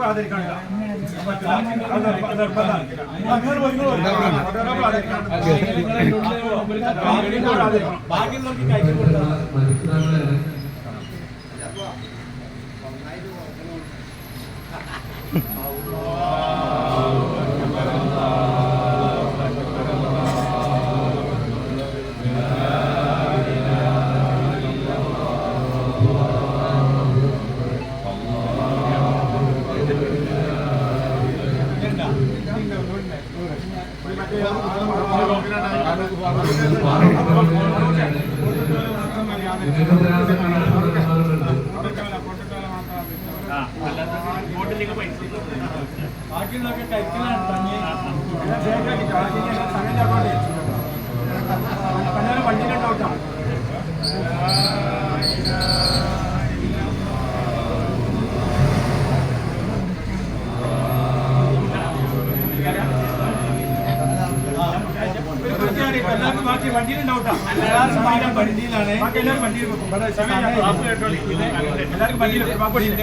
ആദരിക്കാനില്ല ബാക്കിയുള്ളതൊക്കെ കഴിക്കലാണ് വണ്ടിയിലോട്ടോട്ടാ എല്ലാവർക്കും ബാക്കി വണ്ടിയിലുണ്ടാവട്ടാ എല്ലാവരും വണ്ടിയിലാണ് ബാക്കി എല്ലാവരും വണ്ടിയിൽ എല്ലാവർക്കും വണ്ടിയിൽ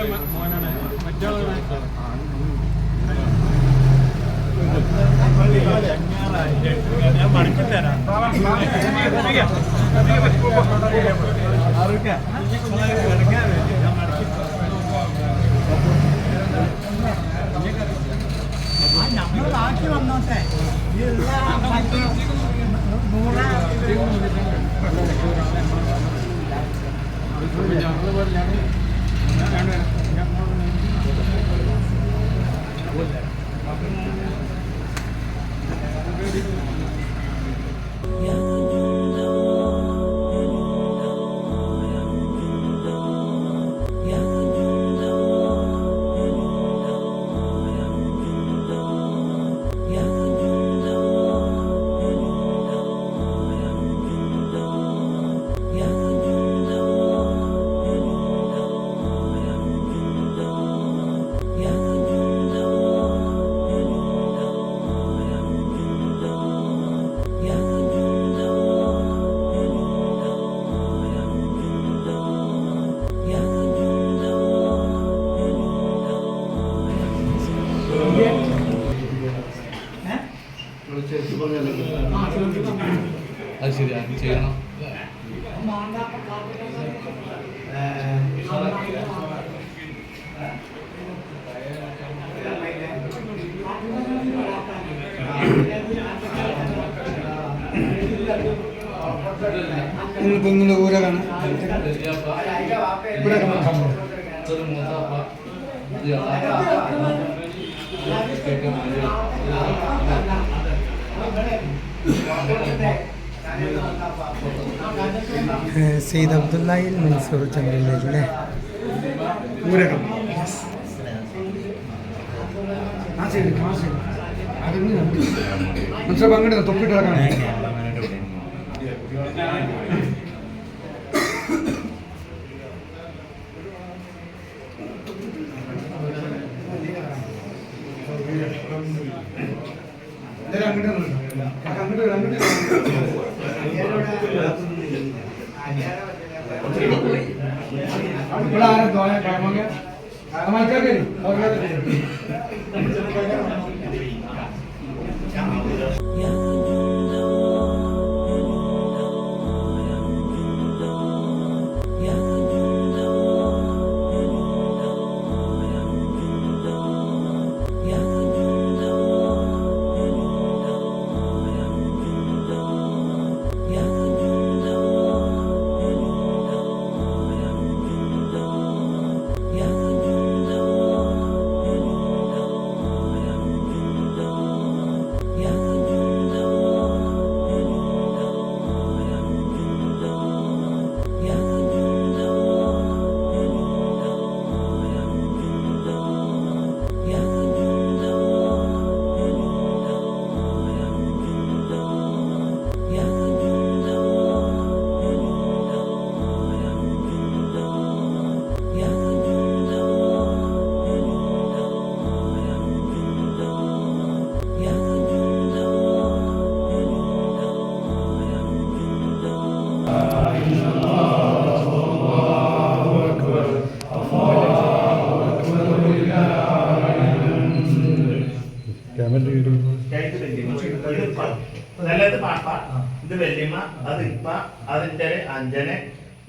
ഞാൻ മടക്കി തരാം നമ്മൾ ബാക്കി വന്നോട്ടെ അത് ശരി അത് ചെയ്യണം. നിങ്ങളുടെ ഊരാണ് സെയ്ദ് അബ്ദുല്ലാഹിൽ മൻസൂർ ചന്ദ്രനിലെ ഊരകം മനസ്സിലാ അങ്ങോട്ട് തൊപ്പിട്ട് കിടക്കണം. Yeah. മറ്റേത് പാപ്പ, ഇത് വല്യമ്മ, അത് ഇപ്പ, അതിന്റെ അഞ്ചന്,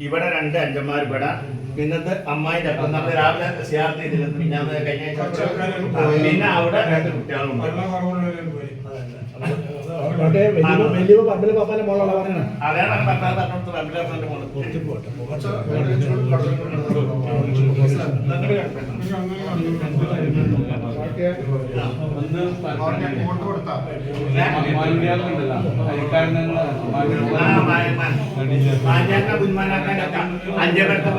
ഇവിടെ 2 അഞ്ചന്മാർ ഇവിടെ, പിന്നത്തെ അമ്മായിന്റെ അപ്പം നമ്മൾ രാവിലെ സിയാർത്ത് ചെയ്തിരുന്നു. പിന്നെ കഴിഞ്ഞ പിന്നെ അവിടെ 2 കുട്ടികളുണ്ട്. അതാണ് പത്താമത്തെ മോള്. കുഞ്ഞുമാനാക്കാനൊക്കെ 5 പേർക്ക്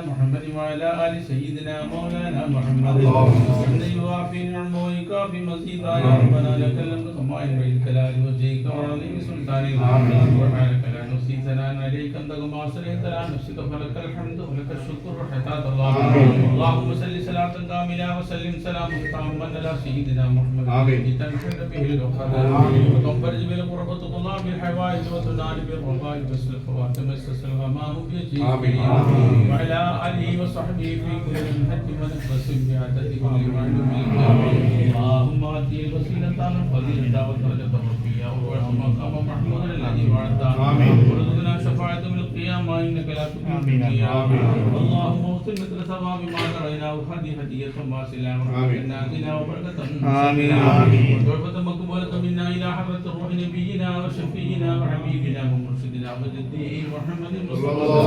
محمد وعلى آل سيدنا مولانا محمد يوافي نعمه ويكافي مزيدا يا ربنا لك الحمد كما ينبغي لجلال وجهك وعظيم سلطانك سبحانك لا نحصي ثناء عليك أنت كما أثنيت على نفسك فلك الحمد ولك الشكر حتى الله. اللهم صل صلاة كاملة وسلم سلاما تاما على سيدنا محمد تنحل به العقد وتنفرج به القربة الله بالحوائج وتنال بالرغائب وسل الخواتم واستسل الغمام بيجيك وعلى آله وصحبه في كل منهج ونفس بعدد كل معلوم. اللهم آتي الوسيلة والفضيلة والدرجة الرفيعة والمقام محمود الذي وعدته وارزقنا شفاعة من القيامة إنك لا تخلف الميعاد. اللهم اغفر مثل ثواب ما قرأناه هذه هدية ما سلام رحمتنا زنا وبركة وتوبة مقبولة منا إلى حضرة روح نبينا وشفينا وحبيبنا ومرشدنا وجده محمد صلى الله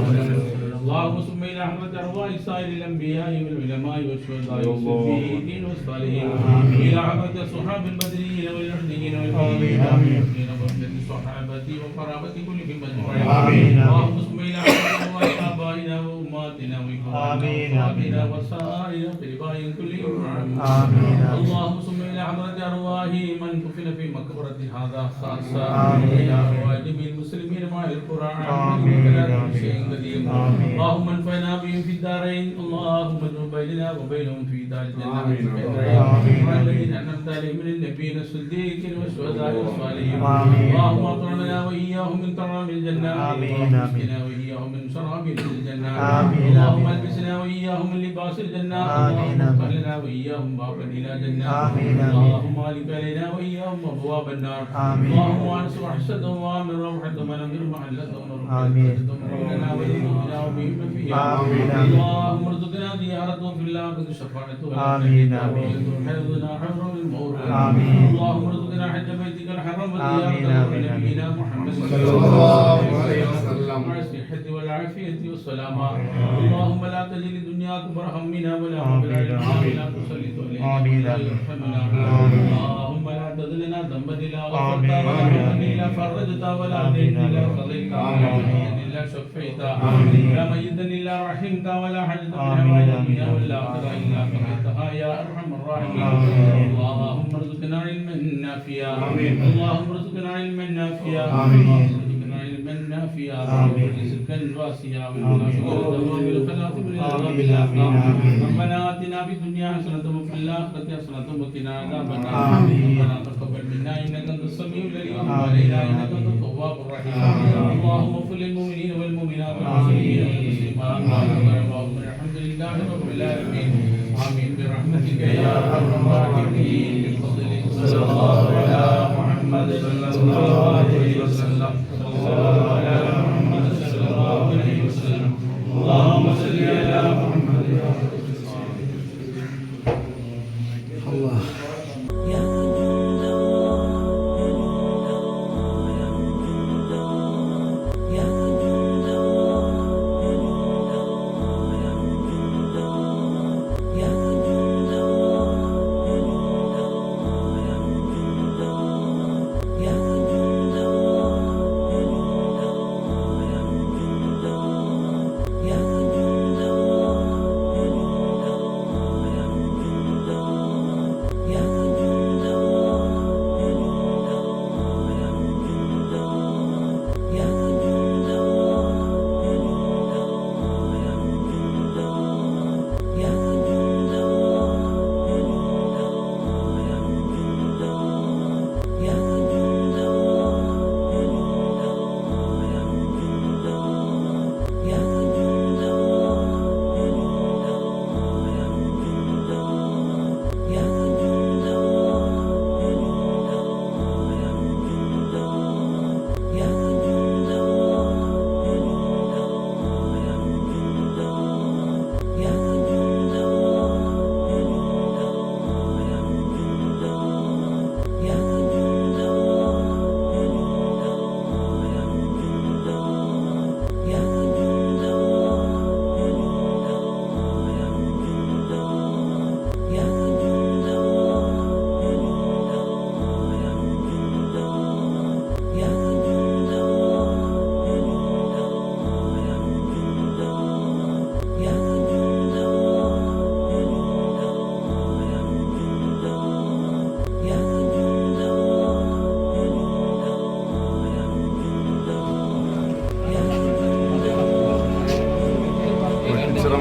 عليه وسلم. اللهم صل إلى حضرة أرواح سائر الأنبياء والعلماء والشهداء والصديقين والصالحين إلى حضرة الصحاب البدريين والمهديين والمؤمنين وبركة الصحابة وقرابة كلهم أجمعين. اللهم صل إلى حضرة أرواح آبائنا وأمهاتنا وإخواننا وسائر أقرباء كلهم آمين. اللهم صل إلى حضرة أرواح من كفن في مقبرة هذا خاصة إلى أرواح جميع المسلمين مع القرآن وكل شيء قدير. اللهم انفعنا بهم في الدارين. اللهم اجعل بيننا وبينهم في دار الجنة والذين أنعمت عليهم من النبيين الصديقين والشهداء والصالحين. اللهم اطعمنا وإياهم من طعام الجنة واسقنا وإياهم من شراب الجنة. اللهم البسنا وإياهم من لباس الجنة. اللهم افتح لنا وإياهم بابا إلى جنة. اللهم مالك علينا وإياهم أبواب النار. اللهم أنس وحشدهم وآمن روحتهم ونمر محلتهم ونرحمتهم لنا ولنا وبهم فيها. اللهم ارزقنا زيارته في الآخرة شفاعته آمين آمين حفظنا حفظ الموت آمين اللهم ارزقنا حج بيتك الحرام آمين وزيارة آمين نبينا محمد صلى الله عليه وسلم مع الصحة والعافية والسلامة اللهم لا تجعل الدنيا أكبر همنا ولا مبلغ علمنا لا تسلط علينا ولا يرحمنا اللهم لا تذلنا ذنبا إلا غفرته ولا هما إلا فرجته ولا دين إلا قضيته ولا وليا إلا شفيته ولا ميتا إلا رحمته ولا حاجة من حوائج الدنيا والآخرة إلا قضيتها يا أرحم الراحمين اللهم ارزقنا علما نافعا اللهم ارزقنا علما نافعا اللهم ارزقنا علما نافعا ورزقا واسعا بالخلاف من العذاب الآخرة ربنا آتنا في الدنيا حسنة وفي الآخرة حسنة وقنا عذاب النار ربنا تقبل منا إنك أنت السميع العليم وعلينا إنك أنت التواب الرحيم اللهم اغفر للمؤمنين والمؤمنات والمسلمين والمسلمات والحمد لله رب العالمين آمين برحمتك يا أرحم الراحمين بفضلك صلى الله على محمد صلى الله عليه وسلم اللهم صل على محمد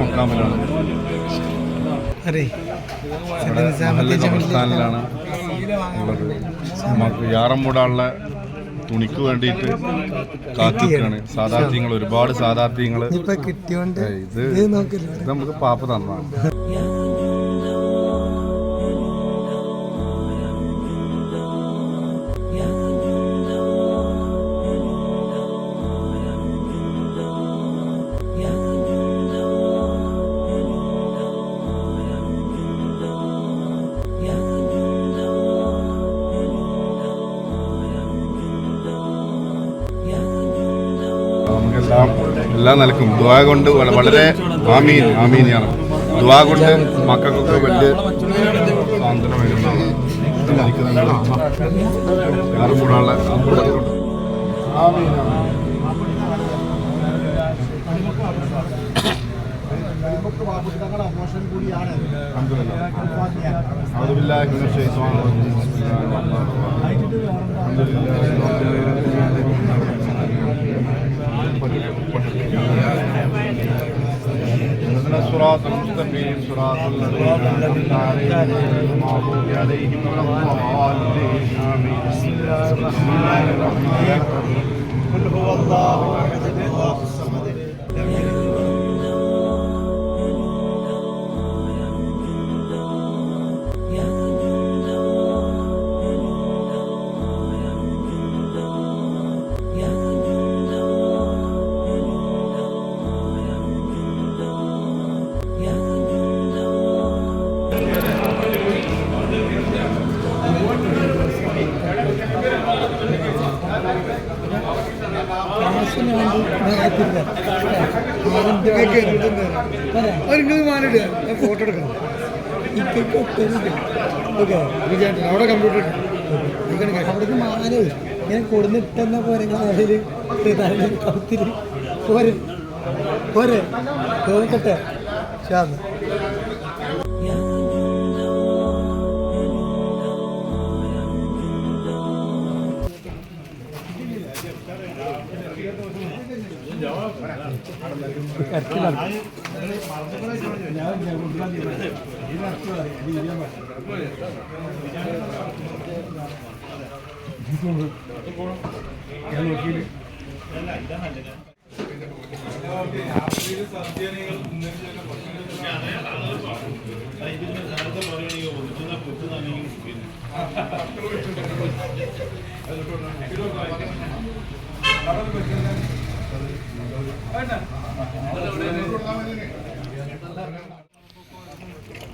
മക്കാമിലാണ് അതെ മഹല്ല് ഖബർസ്ഥാനിലാണ് ഉള്ളത്. നമുക്ക് യാറമ്മൂടാനുള്ള തുണിക്ക് വേണ്ടിയിട്ട് കാത്തിരിക്കുകയാണ്. സാധാർത്ഥ്യങ്ങൾ ഒരുപാട് സാധാർത്ഥ്യങ്ങൾ ഇപ്പൊ കിട്ടിയോണ്ട് ഇത് ഇത് നോക്കില്ല. ഇത് നമുക്ക് പാപ്പ തന്നതാണ്. നമുക്കെല്ലാം എല്ലാ നിലക്കും ദുആ കൊണ്ട് വളരെ ആമീൻ ആമീനാണ്. ദുആ കൊണ്ട് മക്കൾക്കൊക്കെ വലിയ സാന്ത്വനം വരുന്നതാണ്. യാറമ്മൂടാനുള്ള الصراط المستقيم صراط الذين أنعمت عليهم غير المغضوب عليهم ولا الضالين آمين. بسم الله الرحمن الرحيم. قل هو الله أحد الله الصمد لم يلد Yeah. ഫോട്ടോ എടുക്കണം അവിടെ കമ്പ്യൂട്ടർ അവിടുന്ന് മാനേ ഇങ്ങനെ കൊടുന്നിട്ടെന്ന പോരെ അതില് കൗത്തില് പോരെ പോരെ തോന്നിക്കട്ടെ ശാന്ത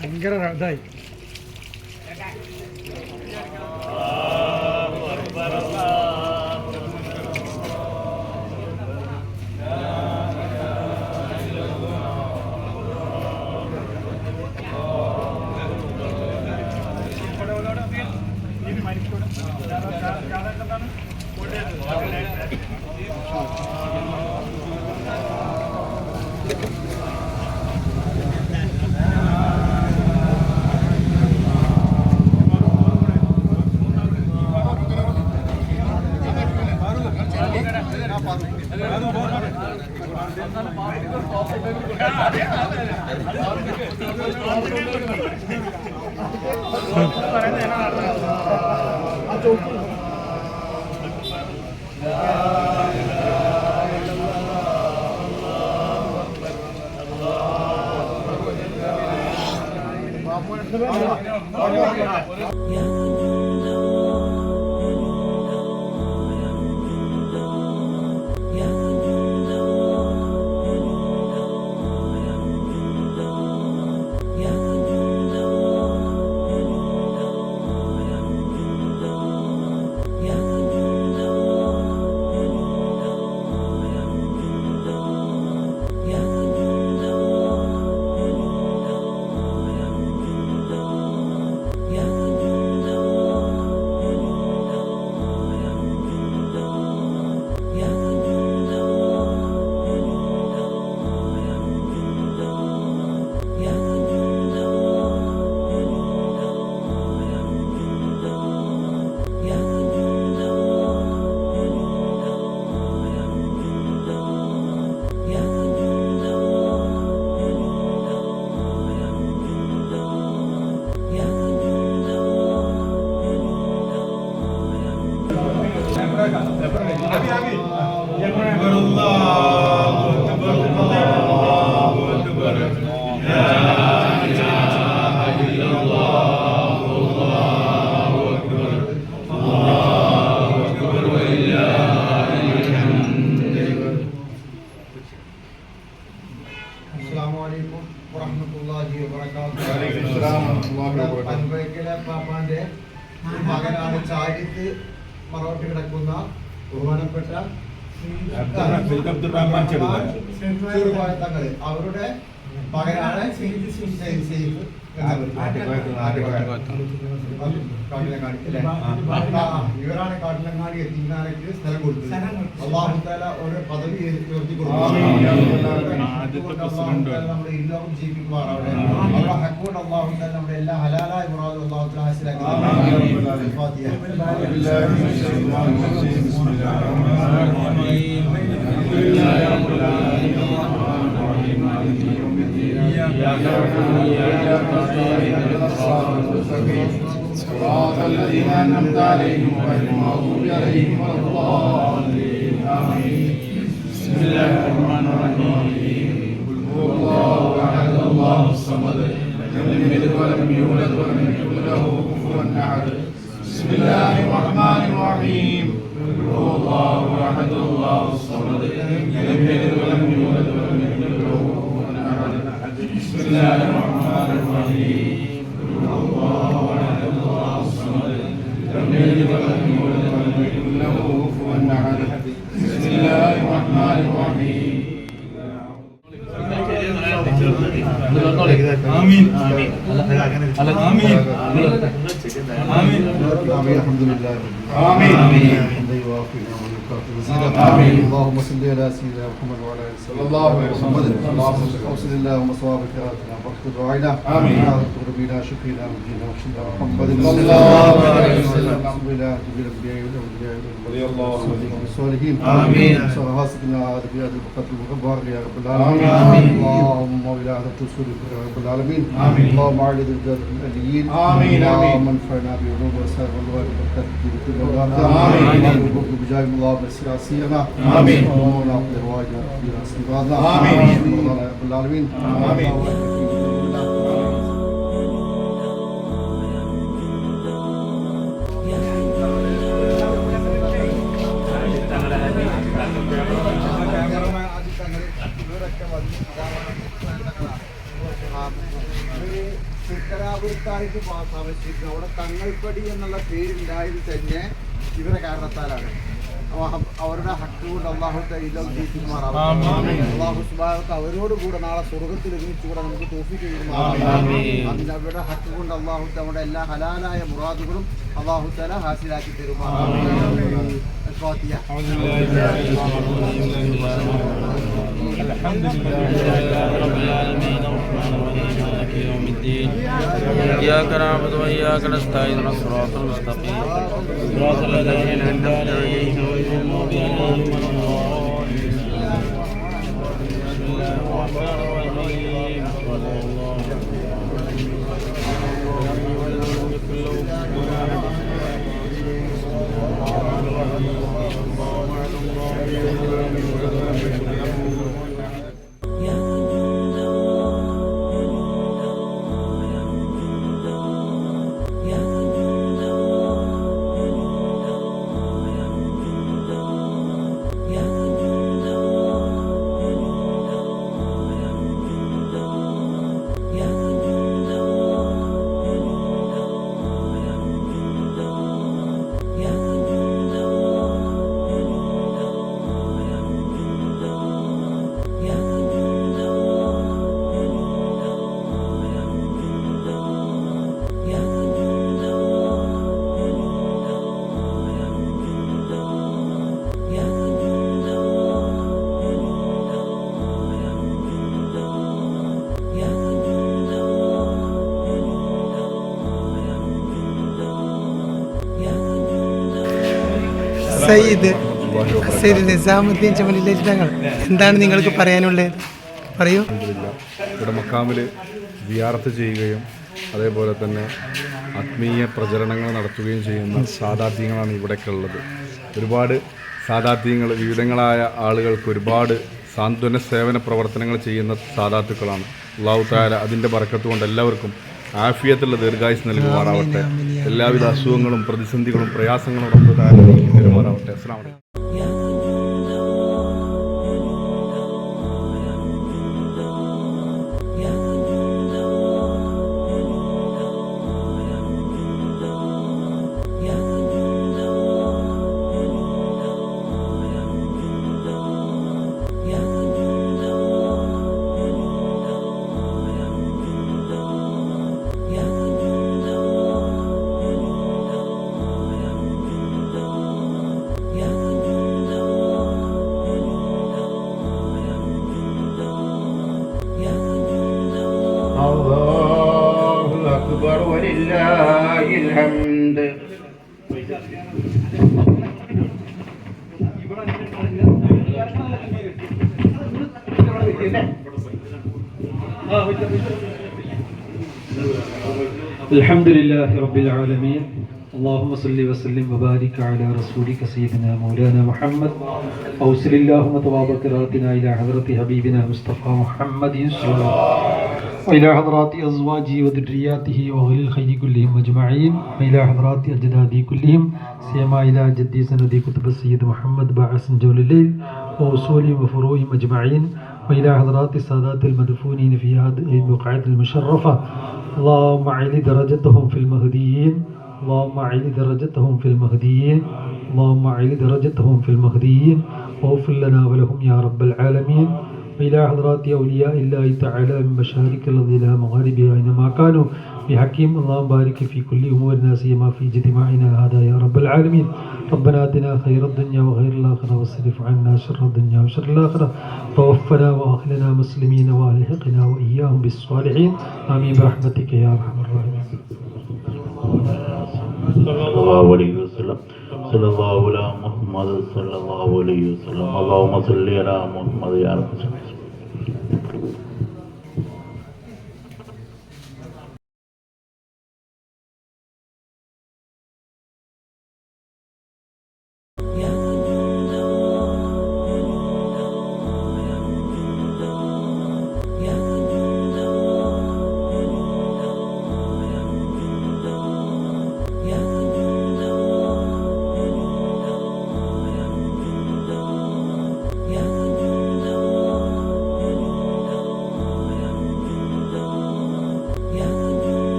ഭയങ്കര ഇതായി പാപ്പാന്റെ മകനാണ് ചാരിത്ത് മറോട്ട് കിടക്കുന്ന ബഹുമാനപ്പെട്ട തങ്ങള് അവരുടെ മകനാണ് ഇവരാണ് കാട്ടിലങ്ങാടി എത്തിങ്ങാനക്ക് സ്ഥലം കൊടുത്തത്. അല്ലാഹു തആല ഒരു പദവി ഉയർത്തി കൊടുക്കും. നമ്മുടെ ഇല്ലവും ജീവിക്കുവാൻ അവരുടെ ഹക്കൂട്ട് അല്ലാഹു തആല നമ്മുടെ എല്ലാ ഹലാലായ മുറാദും അല്ലാഹു തആല ഹാസിലാക്കി. صراط الذين أنعمت عليهم غير المغضوب عليهم ولا الضالين آمين. بسم الله الرحمن الرحيم. قل هو الله أحد الله الصمد لم يلد ولم يولد ولم يكن له كفوا أحد. بسم الله الرحمن الرحيم. قل هو الله أحد الله الصمد لم يلد ولم يولد ولم يكن له كفوا أحد. بسم الله الرحمن الرحيم. قل هو الله أحد الله الصمد لم يلد ولم يولد ولم يكن له كفوا أحد. بسم الله الرحمن الرحيم. آمين آمين آمين الحمد لله آمين حمدا يوافي نعمه ويكافئ مزيدا اللهم صل على سيدنا محمد وعلى اله صلى الله عليه وسلم. وصل اللهم صواب قراءتنا وارحم دعائنا آمين. ربنا شفينا ونجينا وشفينا محمد صلى الله عليه وسلم. بسم الله جميل الانبياء والاولياء رضي الله عنهم. والصالحين آمين. سرهاسكنا بيد البقدر والغبار يا رب آمين. العالمين اللهم ولا تسود يا رب العالمين آمين. اللهم اعلى درجات الاليين آمين. اللهم انفعنا بعلوم واسرار والله وبركات الدين كله آمين. وبركات بجاه الله بسياسينا آمين. اللهم اغفر واجنا في استغاثنا آمين. يا رب العالمين آمين. തൃക്കരാപുരത്തായിട്ട് താമസിച്ചിരിക്കുന്നത് അവിടെ തങ്ങൾപ്പടി എന്നുള്ള പേരുണ്ടായത് തന്നെ ഇവരെ കാരണത്താലാണ്. അവരുടെ ഹക്ക് കൊണ്ട് അള്ളാഹു അള്ളാഹു സുബ്ഹാനഹു അവരോട് കൂടെ നാളെ സ്വർഗത്തിൽ ഒരുമിച്ച് കൂടെ നമുക്ക് തോഫീക്ക് അതിന് അവരുടെ ഹക്ക് കൊണ്ട് അള്ളാഹു നമ്മുടെ എല്ലാ ഹലാലായ മുറാദുകളും അള്ളാഹു തആല ഹാസിലാക്കി തരുമാറാവട്ടെ. ഫാത്തിഹ. إياك نعبد وإياك نستعين صراط المستقيم صراط الذين أنعمت عليهم غير المغضوب عليهم ولا الضالين. بسم الله الرحمن الرحيم. صلى الله സയ്യിദ് സയ്യിദ് നിസാമുദ്ദീൻ ചമലിലെ തങ്ങൾ, എന്താണ് നിങ്ങൾക്ക് പറയാനുള്ളത്? പറയൂ. ഇവിടെ മക്കാമിൽ സിയാറത്ത് ചെയ്യുകയും അതേപോലെ തന്നെ ആത്മീയ പ്രചരണങ്ങൾ നടത്തുകയും ചെയ്യുന്ന സാദാത്യങ്ങളാണ് ഇവിടെയൊക്കെ ഉള്ളത്. ഒരുപാട് സാദാത്യങ്ങൾ, വിവിധങ്ങളായ ആളുകൾക്ക് ഒരുപാട് സാന്ത്വന സേവന പ്രവർത്തനങ്ങൾ ചെയ്യുന്ന സാദാത്തുക്കളാണ്. അല്ലാഹു തആല അതിൻ്റെ ബറക്കത്ത് കൊണ്ട് എല്ലാവർക്കും ആഫിയത്തുള്ള ദീർഘായുസ് നൽകുമാറാവട്ടെ. എല്ലാവിധ അസുഖങ്ങളും പ്രതിസന്ധികളും പ്രയാസങ്ങളും റബ്ബ് തആല നീക്കി തരുമാറാവട്ടെ. അസ്സലാമു അലൈക്കും. الله أكبر ولله الحمد. الحمد لله رب العالمين. اللهم صل وسلم وبارك على رسولك سيدنا مولانا محمد. أوصل اللهم ثواب قراءتنا إلى حضرة حبيبنا مصطفى محمد صلى الله عليه وسلم وإلى حضرات أزواجه وذرياته وأهل الخير كلهم أجمعين وإلى حضرات أجدادي كلهم سيما إلى جدي سندي كتب السيد محمد باعث جول الليل وأصولهم وفروعهم أجمعين وإلى حضرات السادات المدفونين في هذه البقعة المشرفة. اللهم أعلِ درجتهم في المهديين. اللهم أعلِ درجتهم في المهديين. اللهم أعلِ درجتهم في المهديين واغفر لنا ولهم يا رب العالمين. وإلى حضرات أولياء الله تعالى من مشارق الأرض إلى مغاربها أينما كانوا بحكيم. اللهم بارك في كل أمورنا سيما في اجتماعنا هذا يا رب العالمين. ربنا آتنا خير الدنيا وخير الآخرة واصرف عنا شر الدنيا وشر الآخرة توفنا وأهلنا مسلمين وألحقنا وإياهم بالصالحين آمين برحمتك يا أرحم الراحمين. صلى الله عليه وسلم صلى الله على محمد صلى الله عليه وسلم اللهم صل على محمد يا رب.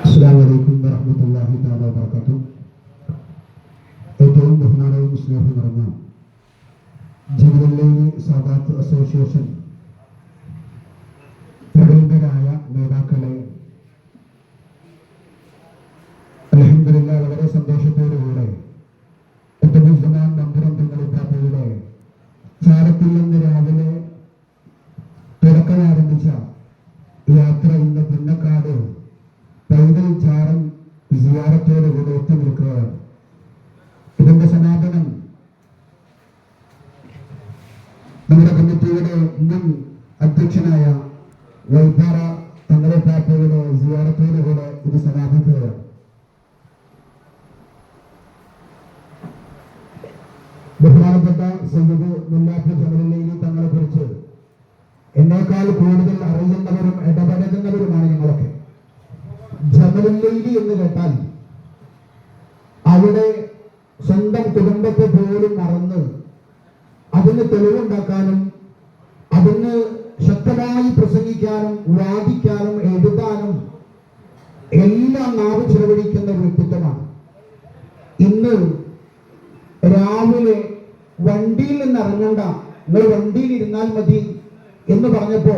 അസ്സലാമലൈക്കും വറഹ്മത്തുള്ളാഹി തആല വബറകാതുഹു. ഏറ്റവും ബഹുമാനവും സ്നേഹം നിറഞ്ഞ ജമലുല്ലൈലി സാദാത്ത് അസോസിയേഷൻ പ്രഗത്ഭരായ നേതാക്കളെ, അൽഹംദുലില്ലാഹ് വളരെ സന്തോഷത്തോടുകൂടെ ഖുതുബുസ്സമാൻ നമ്പുറം തങ്ങളുടെ ചാരത്തിൽ നിന്ന് രാവിലെ തുടക്കം ആരംഭിച്ച യാത്ര ഇന്ന് പുന്നക്കാട് പൈതൽ ചാരം സിയാറത്തോടുകൂടി എത്തി നിൽക്കുകയാണ്. ഇതിന്റെ സമാപനം നമ്മുടെ കമ്മിറ്റിയുടെ മുൻ അധ്യക്ഷനായ വൈപ്പാറ തങ്ങളെ പാപ്പയുടെ സിയാറത്തോടുകൂടെ ഇത് സമാപിക്കുകയാണ്. ബഹുമാനപ്പെട്ട സയ്യിദ് മുല്ലാപ്പ ജമലുല്ലൈലി തങ്ങളെ കുറിച്ച് എന്നേക്കാൾ കൂടുതൽ അറിയുന്നവരും ഇടപഴകുന്നവരുമാണ് ഞങ്ങളൊക്കെ. ജമലുല്ലൈലി എന്ന് കേട്ടാൽ അവിടെ സ്വന്തം കുടുംബത്തെ പോലും മറന്ന് അതിന് തെളിവുണ്ടാക്കാനും അതിന് ശക്തമായി പ്രസംഗിക്കാനും വാദിക്കാനും എഴുതാനും എല്ലാം നാവ് ചെലവഴിക്കുന്ന വ്യക്തിത്വമാണ്. ഇന്ന് രാവിലെ വണ്ടിയിൽ നിന്ന് ഇറങ്ങണ്ട, നിങ്ങൾ വണ്ടിയിൽ ഇരുന്നാൽ മതി എന്ന് പറഞ്ഞപ്പോ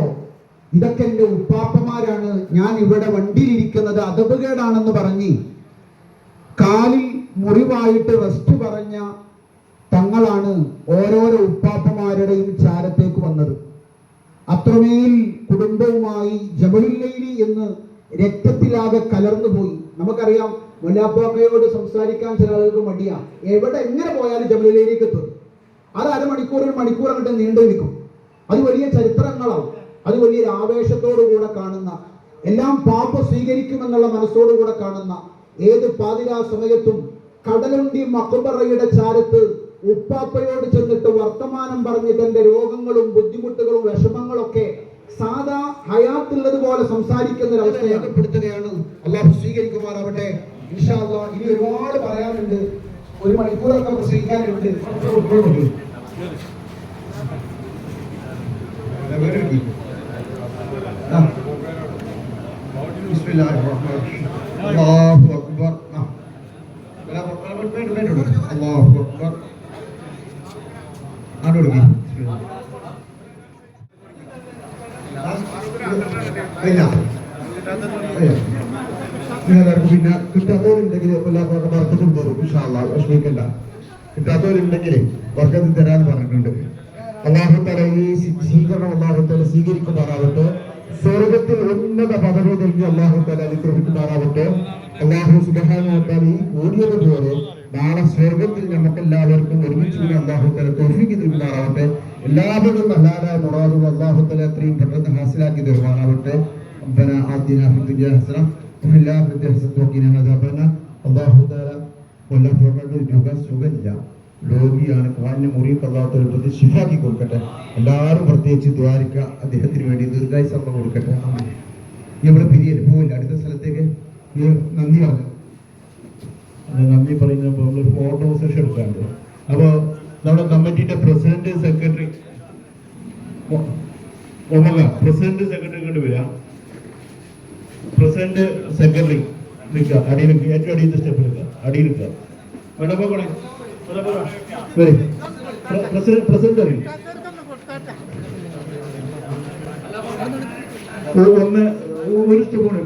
ഇതൊക്കെ എൻ്റെ ഉപ്പാപ്പമാരാണ്, ഞാൻ ഇവിടെ വണ്ടിയിലിരിക്കുന്നത് അദബുകേടാണെന്ന് പറഞ്ഞ് കാലിൽ മുറിവായിട്ട് റെസ്റ്റ് പറഞ്ഞ തങ്ങളാണ് ഓരോരോ ഉപ്പാപ്പമാരുടെയും ചാരത്തേക്ക് വന്നത്. അത്രമേൽ കുടുംബവുമായി ജമലുല്ലൈലി എന്ന് രക്തത്തിലാകെ കലർന്നു പോയി. നമുക്കറിയാം, മുല്ലാപ്പാപ്പയോട് സംസാരിക്കാൻ ചില ആളുകൾക്ക് മടിയാ. എവിടെ എങ്ങനെ പോയാലും ജമലുല്ലൈലിക്ക് എത്തും. അത് അരമണിക്കൂർ ഒരു മണിക്കൂർ അങ്ങോട്ട് നീണ്ടു നിൽക്കും. അത് വലിയ ചരിത്രങ്ങളാവും. അത് വലിയൊരു ആവേശത്തോടുകൂടെ കാണുന്ന, എല്ലാം പാപ്പ സ്വീകരിക്കുമെന്നുള്ള മനസ്സോടുകൂടെ കാണുന്ന, ഏത് പാതിരാ സമയത്തും കടലുണ്ടി മഖബറയുടെ ചാരത്ത് ഉപ്പാപ്പയോട് ചെന്നിട്ട് വർത്തമാനം പറഞ്ഞ് തന്റെ രോഗങ്ങളും ബുദ്ധിമുട്ടുകളും വിഷമങ്ങളൊക്കെ സാധാ ഹയാത്തുള്ളത് പോലെ സംസാരിക്കുന്ന ഒരു അവസ്ഥ രേഖപ്പെടുത്തുകയാണ്. അല്ലാഹു സ്വീകരിക്കുമാറാവട്ടെ. ഇൻഷാ അല്ലാഹ് ഇനി ഒരുപാട് പറയാനുണ്ട്, ഒരു മണിക്കൂറൊക്കെ പ്രസംഗിക്കാനുണ്ട്. അല്ലാഹു അക്ബർ. അല്ലാഹു അക്ബർ. ആണോടുക്കി എല്ലാവർക്കും പിന്നെ കിട്ടാത്തവരുണ്ടെങ്കിൽ എല്ലാവർക്കും വർക്കത്തും തരും. ഇൻഷാ അല്ലാഹ് വിഷമിക്കണ്ട. കിട്ടാത്തവരുണ്ടെങ്കിൽ വർക്കത്ത് തരാന്ന് പറഞ്ഞിട്ടുണ്ട്. അല്ലാഹു തആല ഈ സ്വീകരണം അല്ലാഹു തആല സ്വീകരിക്കുമാറാവട്ടെ. സ്വർഗത്തിൽ ഉന്നത പദവി നൽകി അല്ലാഹു തആല അനുഗ്രഹിക്കുമാറാവട്ടെ. അല്ലാഹു സുബ്ഹാനഹു വ തആല ഈ കൂടിയതുപോലെ നാളെ സ്വർഗത്തിൽ നമുക്കെല്ലാവർക്കും ഒരുമിച്ച് കൂടി അല്ലാഹു തആല തൗഫീഖ് നൽകുമാറാവട്ടെ. എല്ലാവരും ഹലാലായ മുറാദുകൾ അല്ലാഹു തആല എത്രയും പെട്ടെന്ന് ഹാസിലാക്കി തരുമാറാവട്ടെ. ربنا آتنا في الدنيا حسنة وفي الآخرة حسنة وقنا عذاب النار. അല്ലാഹു തആല സുഖമില്ല, രോഗിയാണ്, കാലിന് മുറിയൊക്കെ അല്ലാഹു തആല എളുപ്പത്തിൽ ശിഫാക്കി കൊടുക്കട്ടെ. എല്ലാവരും പ്രത്യേകിച്ച് ദ്വാരിക്ക അദ്ദേഹത്തിന് വേണ്ടി ദീർഘായുസ്സ കൊടുക്കട്ടെ. ഇവിടെ പിരിയല് പോവില്ല, അടുത്ത സ്ഥലത്തേക്ക് നന്ദി പറഞ്ഞു. നന്ദി പറയുമ്പോൾ നമ്മളൊരു ഫോട്ടോ സെഷൻ എടുക്കാറുണ്ട്. അപ്പോൾ നമ്മുടെ കമ്മിറ്റിയുടെ പ്രസിഡന്റ് സെക്രട്ടറി പ്രസിഡന്റ് സെക്രട്ടറി കൊണ്ട് വരാം. പ്രസിഡന്റ് സെക്രട്ടറി നിൽക്കുക, അടിയിൽ ഏറ്റവും അടിയിലത്തെ സ്റ്റെപ്പ് നിൽക്കുക, അടിയിൽ നിൽക്കുക. പ്രസിഡന്റ് അറിയും ഒന്ന് ഒരു സ്റ്റെപ്പ് കൂടെ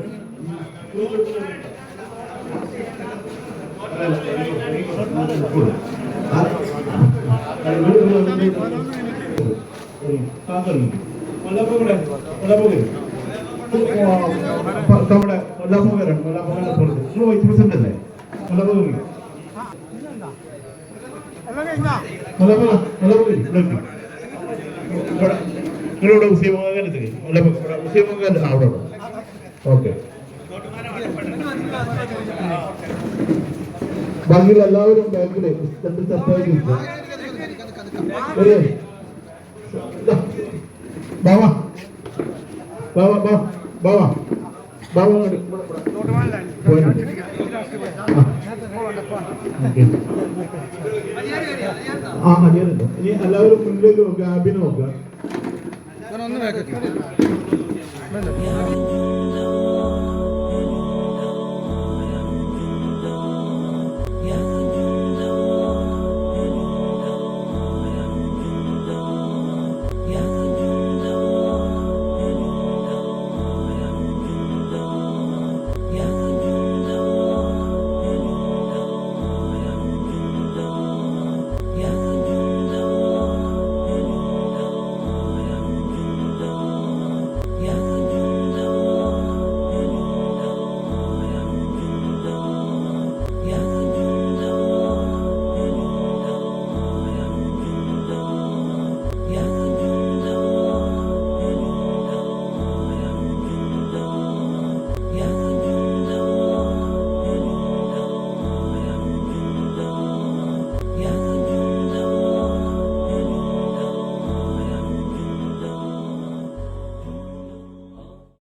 നമ്മുടെ കൊല്ലാപ്പുകാരാണ്. കൊല്ലാപ്പുകാരുടെ പുറത്ത് നിങ്ങൾ വൈസ് പ്രസിഡന്റ് അല്ലേ? നിങ്ങളുടെ മുസ്ലിംകാലത്തിൽ മുസ്ലിംകാലം അവിടെ ഓക്കെ. ബാക്കിയുള്ള എല്ലാവരും ബാങ്കില് രണ്ട് സ്റ്റെപ്പായിട്ട് ബാബ ബാബ ബാബ ബാബ ആ അടിയാറുണ്ട്. ഇനി എല്ലാവരും മുന്നിലേക്ക് നോക്കുക, ആബിനെ നോക്കുക.